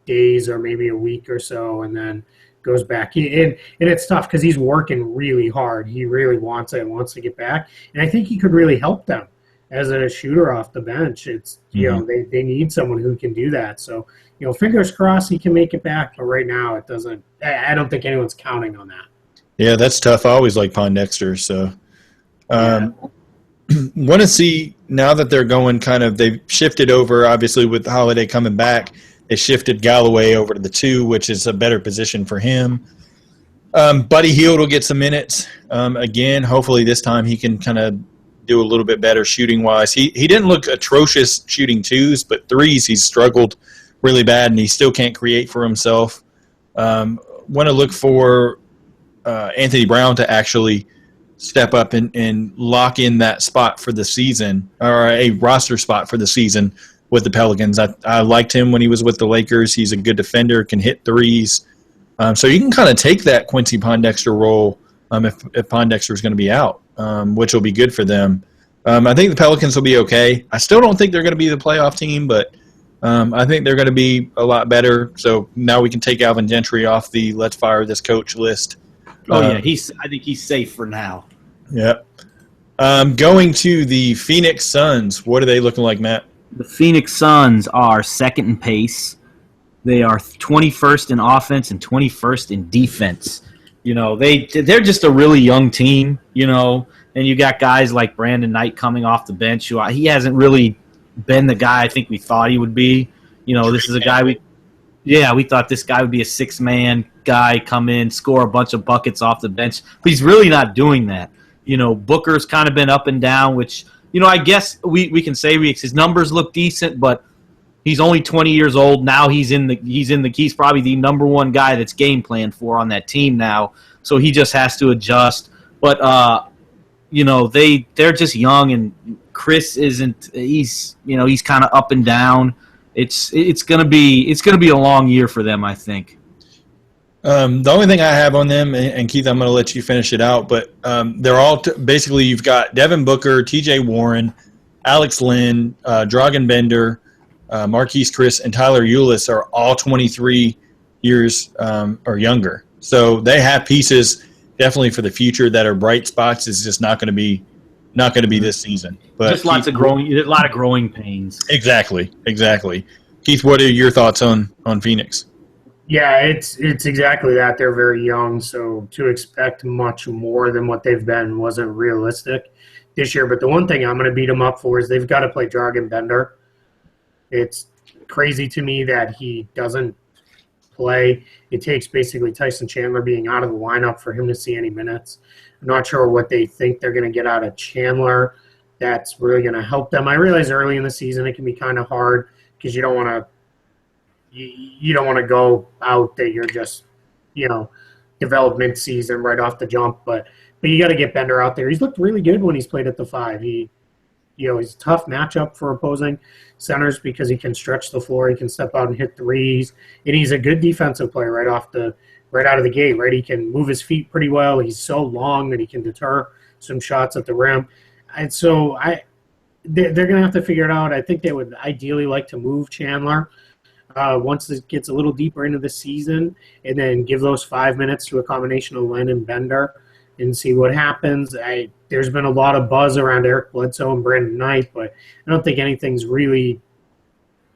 Speaker 2: days or maybe a week or so, and then goes back. And it's tough because he's working really hard. He really wants to get back, and I think he could really help them as a shooter off the bench. It's they need someone who can do that. So fingers crossed he can make it back. But right now it doesn't. I don't think anyone's counting on that.
Speaker 1: Yeah, that's tough. I always like Pondexter. So, want to see now that they're going they've shifted over, obviously, with Holiday coming back. They shifted Galloway over to the 2, which is a better position for him. Buddy Hield will get some minutes. Again, hopefully this time he can kind of do a little bit better shooting-wise. He didn't look atrocious shooting 2s, but 3s he's struggled really bad, and he still can't create for himself. Want to look for Anthony Brown to actually step up and lock in that spot for the season, or a roster spot for the season with the Pelicans. I liked him when he was with the Lakers. He's a good defender, can hit 3s. So you can kind of take that Quincy Pondexter role if Pondexter is going to be out, which will be good for them. I think the Pelicans will be okay. I still don't think they're going to be the playoff team, but I think they're going to be a lot better. So now we can take Alvin Gentry off the let's fire this coach list.
Speaker 3: Yeah, I think he's safe for now.
Speaker 1: Yep. Going to the Phoenix Suns. What are they looking like, Matt?
Speaker 3: The Phoenix Suns are second in pace. They are 21st in offense and 21st in defense. They're just a really young team, and you got guys like Brandon Knight coming off the bench who he hasn't really been the guy I think we thought he would be. This is a guy we thought this guy would be a 6-man guy, come in, score a bunch of buckets off the bench, but he's really not doing that. Booker's kind of been up and down, which I guess we can say his numbers look decent, but he's only 20 years old now. He's probably the number one guy that's game planned for on that team now. So he just has to adjust. But they're just young, and Chris isn't. He's kind of up and down. It's gonna be a long year for them, I think.
Speaker 1: The only thing I have on them, and Keith, I'm going to let you finish it out, but they're all basically you've got Devin Booker, T.J. Warren, Alex Len, Dragan Bender, Marquise Chris, and Tyler Ulis are all 23 years or younger. So they have pieces definitely for the future that are bright spots. It's just not going to be this season. But
Speaker 3: just a lot of growing pains.
Speaker 1: Exactly. Keith, what are your thoughts on Phoenix?
Speaker 2: Yeah, it's exactly that. They're very young, so to expect much more than what they've been wasn't realistic this year. But the one thing I'm going to beat them up for is they've got to play Dragan Bender. It's crazy to me that he doesn't play. It takes basically Tyson Chandler being out of the lineup for him to see any minutes. I'm not sure what they think they're going to get out of Chandler that's really going to help them. I realize early in the season it can be kind of hard because you don't want to go out that you're just, development season right off the jump. But you got to get Bender out there. He's looked really good when he's played at the 5. He's a tough matchup for opposing centers because he can stretch the floor. He can step out and hit 3s. And he's a good defensive player right out of the gate, right? He can move his feet pretty well. He's so long that he can deter some shots at the rim. And so they're going to have to figure it out. I think they would ideally like to move Chandler once it gets a little deeper into the season, and then give those 5 minutes to a combination of Len and Bender, and see what happens. There's been a lot of buzz around Eric Bledsoe and Brandon Knight, but I don't think anything's really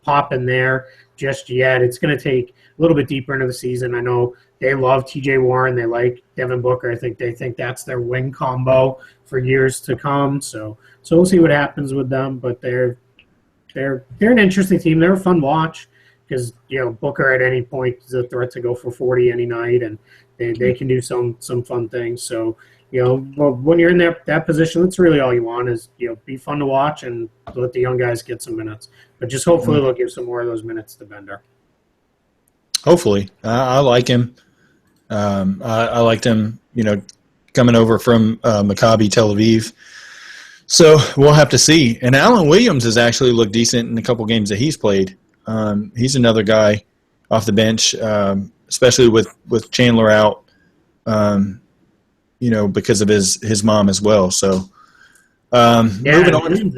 Speaker 2: popping there just yet. It's going to take a little bit deeper into the season. I know they love TJ Warren. They like Devin Booker. I think they think that's their wing combo for years to come. So we'll see what happens with them. But they're an interesting team. They're a fun watch because Booker at any point is a threat to go for 40 any night, and they can do some fun things. So when you're in that position, that's really all you want is be fun to watch and let the young guys get some minutes. But just hopefully they'll give some more of those minutes to Bender.
Speaker 1: Hopefully, I like him. I liked him, coming over from Maccabi Tel Aviv. So we'll have to see. And Alan Williams has actually looked decent in a couple games that he's played. He's another guy off the bench, especially with Chandler out, because of his mom as well. So moving on.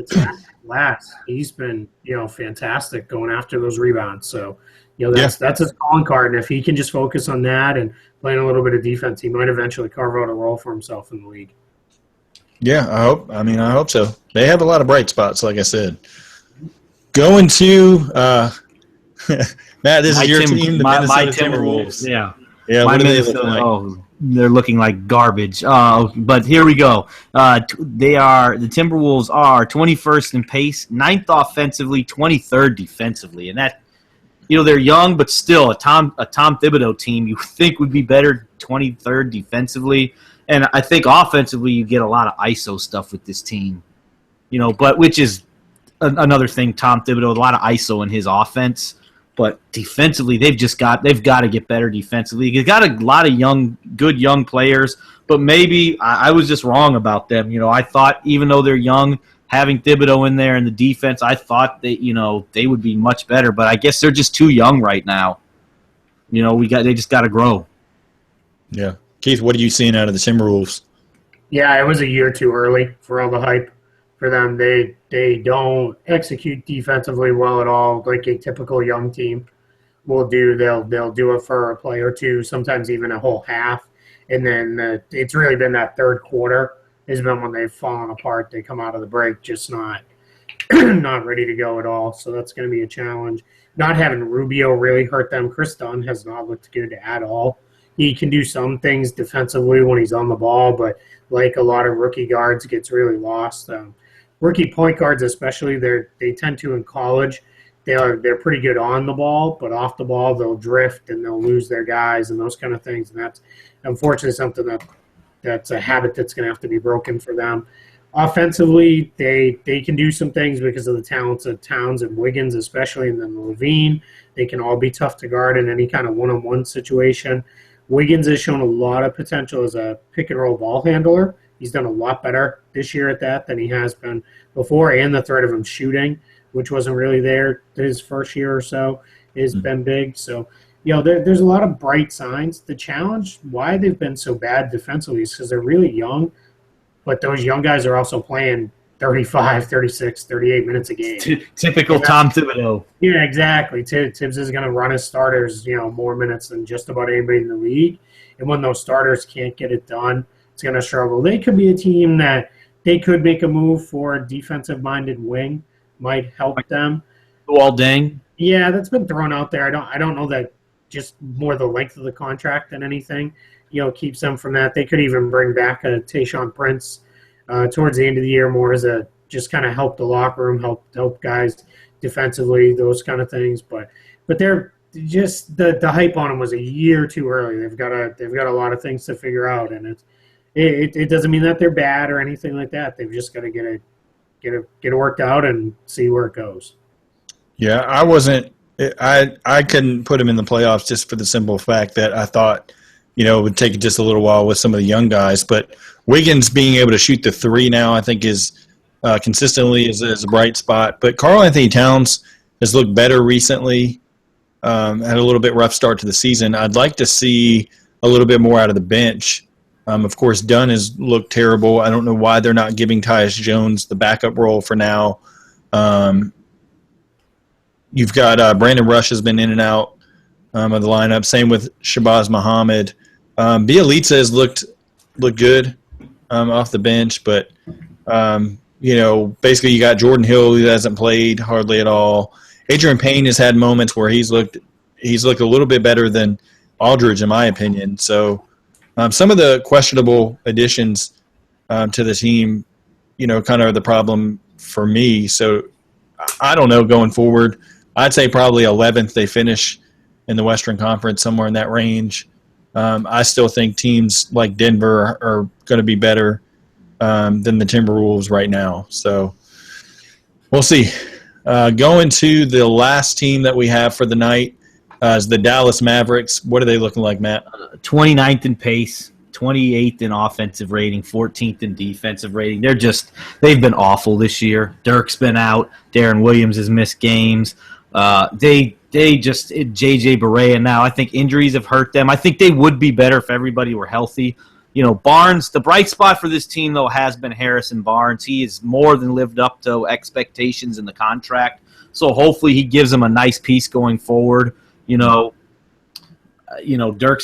Speaker 2: Last, he's been fantastic going after those rebounds. So that's his calling card, and if he can just focus on that and playing a little bit of defense, he might eventually carve out a role for himself in the league.
Speaker 1: Yeah, I hope so. They have a lot of bright spots, like I said. Going to Matt, this is your team, the Minnesota Timberwolves.
Speaker 3: Yeah.
Speaker 1: Yeah, what do they look like?
Speaker 3: They're looking like garbage. But here we go. The Timberwolves are 21st in pace, 9th offensively, 23rd defensively, and that they're young, but still a Tom Thibodeau team you think would be better 23rd defensively, and I think offensively you get a lot of ISO stuff with this team, but which is another thing. Tom Thibodeau, a lot of ISO in his offense. But defensively, they've got to get better defensively. They've got a lot of good young players, but maybe I was just wrong about them. I thought even though they're young, having Thibodeau in there in the defense, I thought they would be much better. But I guess they're just too young right now. They just got to grow.
Speaker 1: Yeah, Keith, what are you seeing out of the Timberwolves?
Speaker 2: Yeah, it was a year too early for all the hype for them. They don't execute defensively well at all, like a typical young team will do. They'll do it for a play or two, sometimes even a whole half, and then it's really been that third quarter has been when they've fallen apart. They come out of the break just not ready to go at all. So that's going to be a challenge. Not having Rubio really hurt them. Chris Dunn has not looked good at all. He can do some things defensively when he's on the ball, but like a lot of rookie guards, gets really lost. Rookie point guards especially, they tend to in college, they're pretty good on the ball, but off the ball they'll drift and they'll lose their guys and those kind of things. And that's unfortunately something that's a habit that's going to have to be broken for them. Offensively, they can do some things because of the talents of Towns and Wiggins especially, and then Levine. They can all be tough to guard in any kind of one-on-one situation. Wiggins has shown a lot of potential as a pick-and-roll ball handler. He's done a lot better this year at that than he has been before, and the threat of him shooting, which wasn't really there his first year or so, has been big. So, there's a lot of bright signs. The challenge, why they've been so bad defensively, is because they're really young, but those young guys are also playing 35, 36, 38 minutes a game.
Speaker 3: Typical Tom Thibodeau.
Speaker 2: Yeah, exactly. Tibbs is going to run his starters, more minutes than just about anybody in the league. And when those starters can't get it done, it's going to struggle. They could be a team that they could make a move for a defensive-minded wing, might help them.
Speaker 3: Luol Deng.
Speaker 2: Yeah, that's been thrown out there. I don't know that just more the length of the contract than anything, keeps them from that. They could even bring back a Tayshaun Prince towards the end of the year more as a just kind of help the locker room, help guys defensively, those kind of things. But they're just the hype on them was a year too early. They've got a lot of things to figure out, and it doesn't mean that they're bad or anything like that. They've just got to get it worked out and see where it goes.
Speaker 1: Yeah, I couldn't put them in the playoffs just for the simple fact that I thought, it would take just a little while with some of the young guys. But Wiggins being able to shoot the three now, I think is consistently is a bright spot. But Karl Anthony Towns has looked better recently. Had a little bit rough start to the season. I'd like to see a little bit more out of the bench. Of course, Dunn has looked terrible. I don't know why they're not giving Tyus Jones the backup role for now. You've got Brandon Rush has been in and out of the lineup. Same with Shabazz Muhammad. Bielitsa has looked look good off the bench, but basically you got Jordan Hill who hasn't played hardly at all. Adrian Payne has had moments where he's looked a little bit better than Aldridge, in my opinion. So some of the questionable additions to the team, kind of are the problem for me. So I don't know going forward. I'd say probably 11th they finish in the Western Conference, somewhere in that range. I still think teams like Denver are going to be better than the Timberwolves right now. So we'll see. Going to the last team that we have for the night is the Dallas Mavericks. What are they looking like, Matt?
Speaker 3: 29th in pace, 28th in offensive rating, 14th in defensive rating. They've been awful this year. Dirk's been out. Darren Williams has missed games. JJ Barea now. I think injuries have hurt them. I think they would be better if everybody were healthy. Barnes, the bright spot for this team, though, has been Harrison Barnes. He has more than lived up to expectations in the contract. So hopefully he gives them a nice piece going forward. Dirk's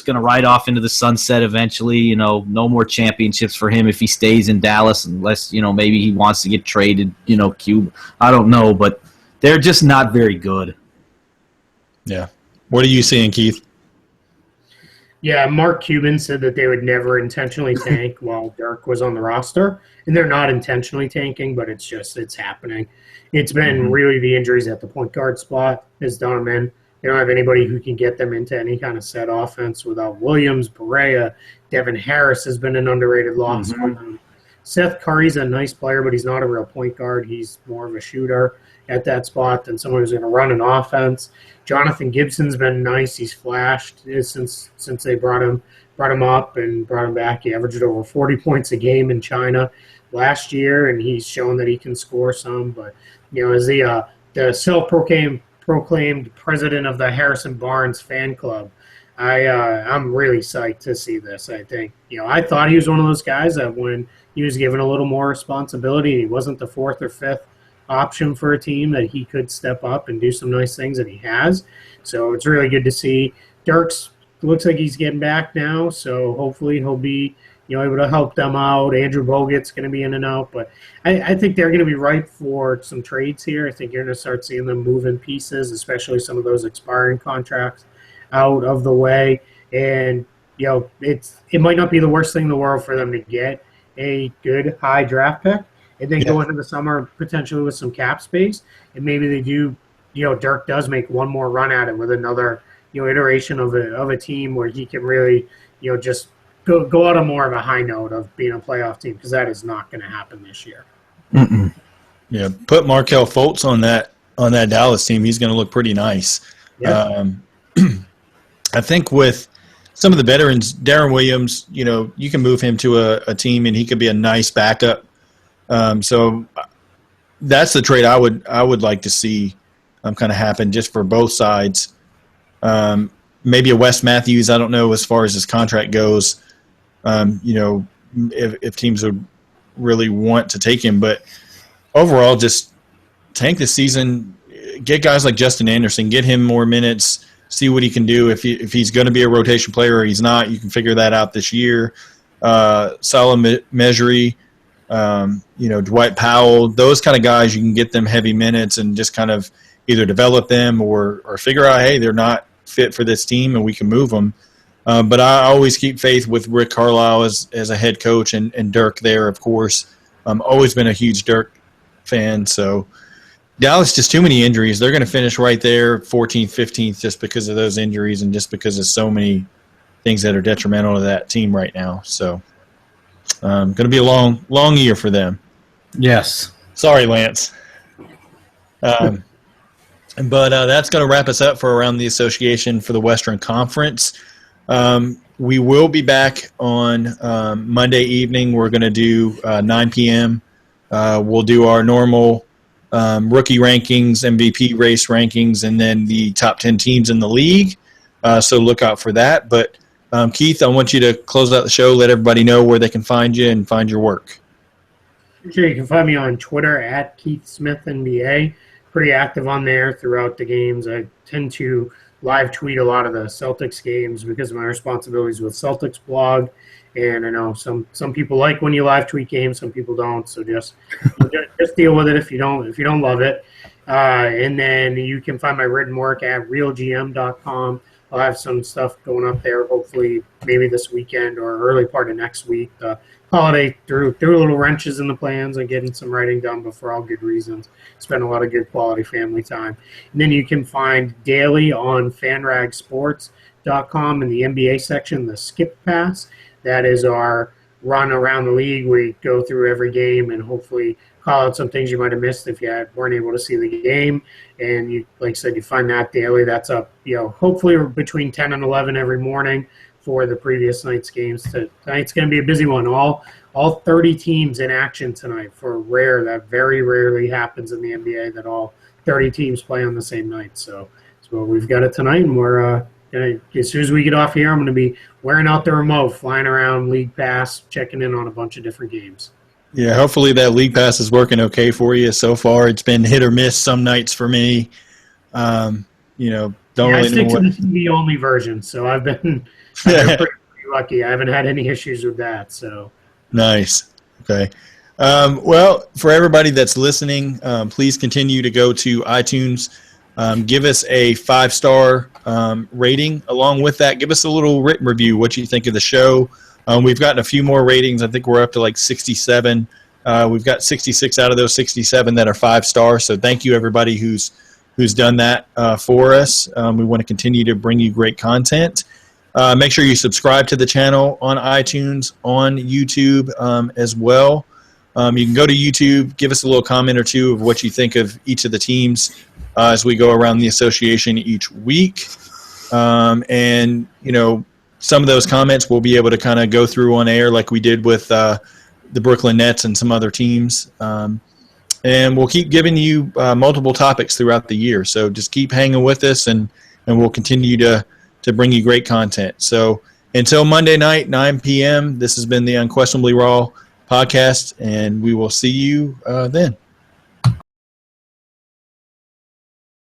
Speaker 3: going to ride off into the sunset eventually. No more championships for him if he stays in Dallas, unless, maybe he wants to get traded, Cuba. I don't know, but they're just not very good.
Speaker 1: Yeah. What are you seeing, Keith?
Speaker 2: Yeah, Mark Cuban said that they would never intentionally tank while Dirk was on the roster. And they're not intentionally tanking, but it's happening. It's been really the injuries at the point guard spot has done them in. They don't have anybody who can get them into any kind of set offense without Williams, Barea. Devin Harris has been an underrated loss for them. Seth Curry's a nice player, but he's not a real point guard. He's more of a shooter at that spot than someone who's going to run an offense. Jonathan Gibson's been nice. He's flashed since they brought him up and brought him back. He averaged over 40 points a game in China last year, and he's shown that he can score some. But as the self-proclaimed president of the Harrison Barnes fan club, I'm really psyched to see this. I think I thought he was one of those guys that when he was given a little more responsibility, he wasn't the fourth or fifth option for a team, that he could step up and do some nice things, that he has. So it's really good to see. Dirk's looks like he's getting back now, so hopefully he'll be able to help them out. Andrew Bogut's going to be in and out, but I think they're going to be ripe for some trades here. I think you're going to start seeing them moving pieces, especially some of those expiring contracts out of the way. And it might not be the worst thing in the world for them to get a good high draft pick and then go into the summer potentially with some cap space, and maybe they do. Dirk does make one more run at it with another iteration of a team where he can really just go out on more of a high note of being a playoff team, because that is not going to happen this year.
Speaker 1: Yeah, put Markelle Fultz on that Dallas team. He's going to look pretty nice. Yeah. I think with some of the veterans, Darren Williams, you can move him to a team and he could be a nice backup. So that's the trade I would like to see kind of happen just for both sides. Maybe a Wes Matthews, I don't know as far as his contract goes, if teams would really want to take him. But overall, just tank the season, get guys like Justin Anderson, get him more minutes, see what he can do. If he's going to be a rotation player or he's not, you can figure that out this year. Salah Mejri, Dwight Powell, those kind of guys, you can get them heavy minutes and just kind of either develop them or figure out, hey, they're not fit for this team and we can move them. But I always keep faith with Rick Carlisle as a head coach and Dirk there, of course. Always been a huge Dirk fan. So Dallas, just too many injuries. They're going to finish right there, 14th, 15th, just because of those injuries and just because of so many things that are detrimental to that team right now. So going to be a long year for them.
Speaker 3: Yes.
Speaker 1: Sorry, Lance. But that's going to wrap us up for Around the Association for the Western Conference. We will be back on Monday evening. We're going to do 9 p.m. We'll do our normal rookie rankings, MVP race rankings, and then the top 10 teams in the league. So look out for that. But Keith, I want you to close out the show, let everybody know where they can find you and find your work.
Speaker 2: Sure, you can find me on Twitter at Keith Smith NBA. Pretty active on there throughout the games. I tend to live tweet a lot of the Celtics games because of my responsibilities with Celtics blog. And I know some people like when you live tweet games, some people don't. So just deal with it if you don't love it. And then you can find my written work at realgm.com. I'll have some stuff going up there, hopefully maybe this weekend or early part of next week. The holiday threw a little wrenches in the plans on getting some writing done, but for all good reasons. Spent a lot of good quality family time. And then you can find daily on fanragsports.com in the NBA section, the Skip Pass. That is our run around the league. We go through every game and hopefully call out some things you might have missed if you weren't able to see the game. And you, like I said, you find that daily. That's up, hopefully between 10 and 11 every morning for the previous night's games. Tonight's going to be a busy one. All 30 teams in action tonight. That very rarely happens in the NBA that all 30 teams play on the same night. So we've got it tonight, and we're as soon as we get off here, I'm going to be wearing out the remote, flying around League Pass, checking in on a bunch of different games.
Speaker 1: Yeah, hopefully that League Pass is working okay for you so far. It's been hit or miss some nights for me. Don't really
Speaker 2: I stick
Speaker 1: know
Speaker 2: to the TV-only version, so I've been pretty lucky. I haven't had any issues with that. So
Speaker 1: nice. Okay. Well, for everybody that's listening, please continue to go to iTunes. Give us a 5-star rating. Along with that, give us a little written review, what you think of the show. We've gotten a few more ratings. I think we're up to like 67. We've got 66 out of those 67 that are 5-star. So thank you, everybody who's done that for us. We want to continue to bring you great content. Make sure you subscribe to the channel on iTunes, on YouTube as well. You can go to YouTube, give us a little comment or two of what you think of each of the teams as we go around the association each week. Some of those comments we'll be able to kind of go through on air like we did with the Brooklyn Nets and some other teams. And we'll keep giving you multiple topics throughout the year. So just keep hanging with us, and we'll continue to bring you great content. So until Monday night, 9 p.m., this has been the Unquestionably Raw podcast, and we will see you then.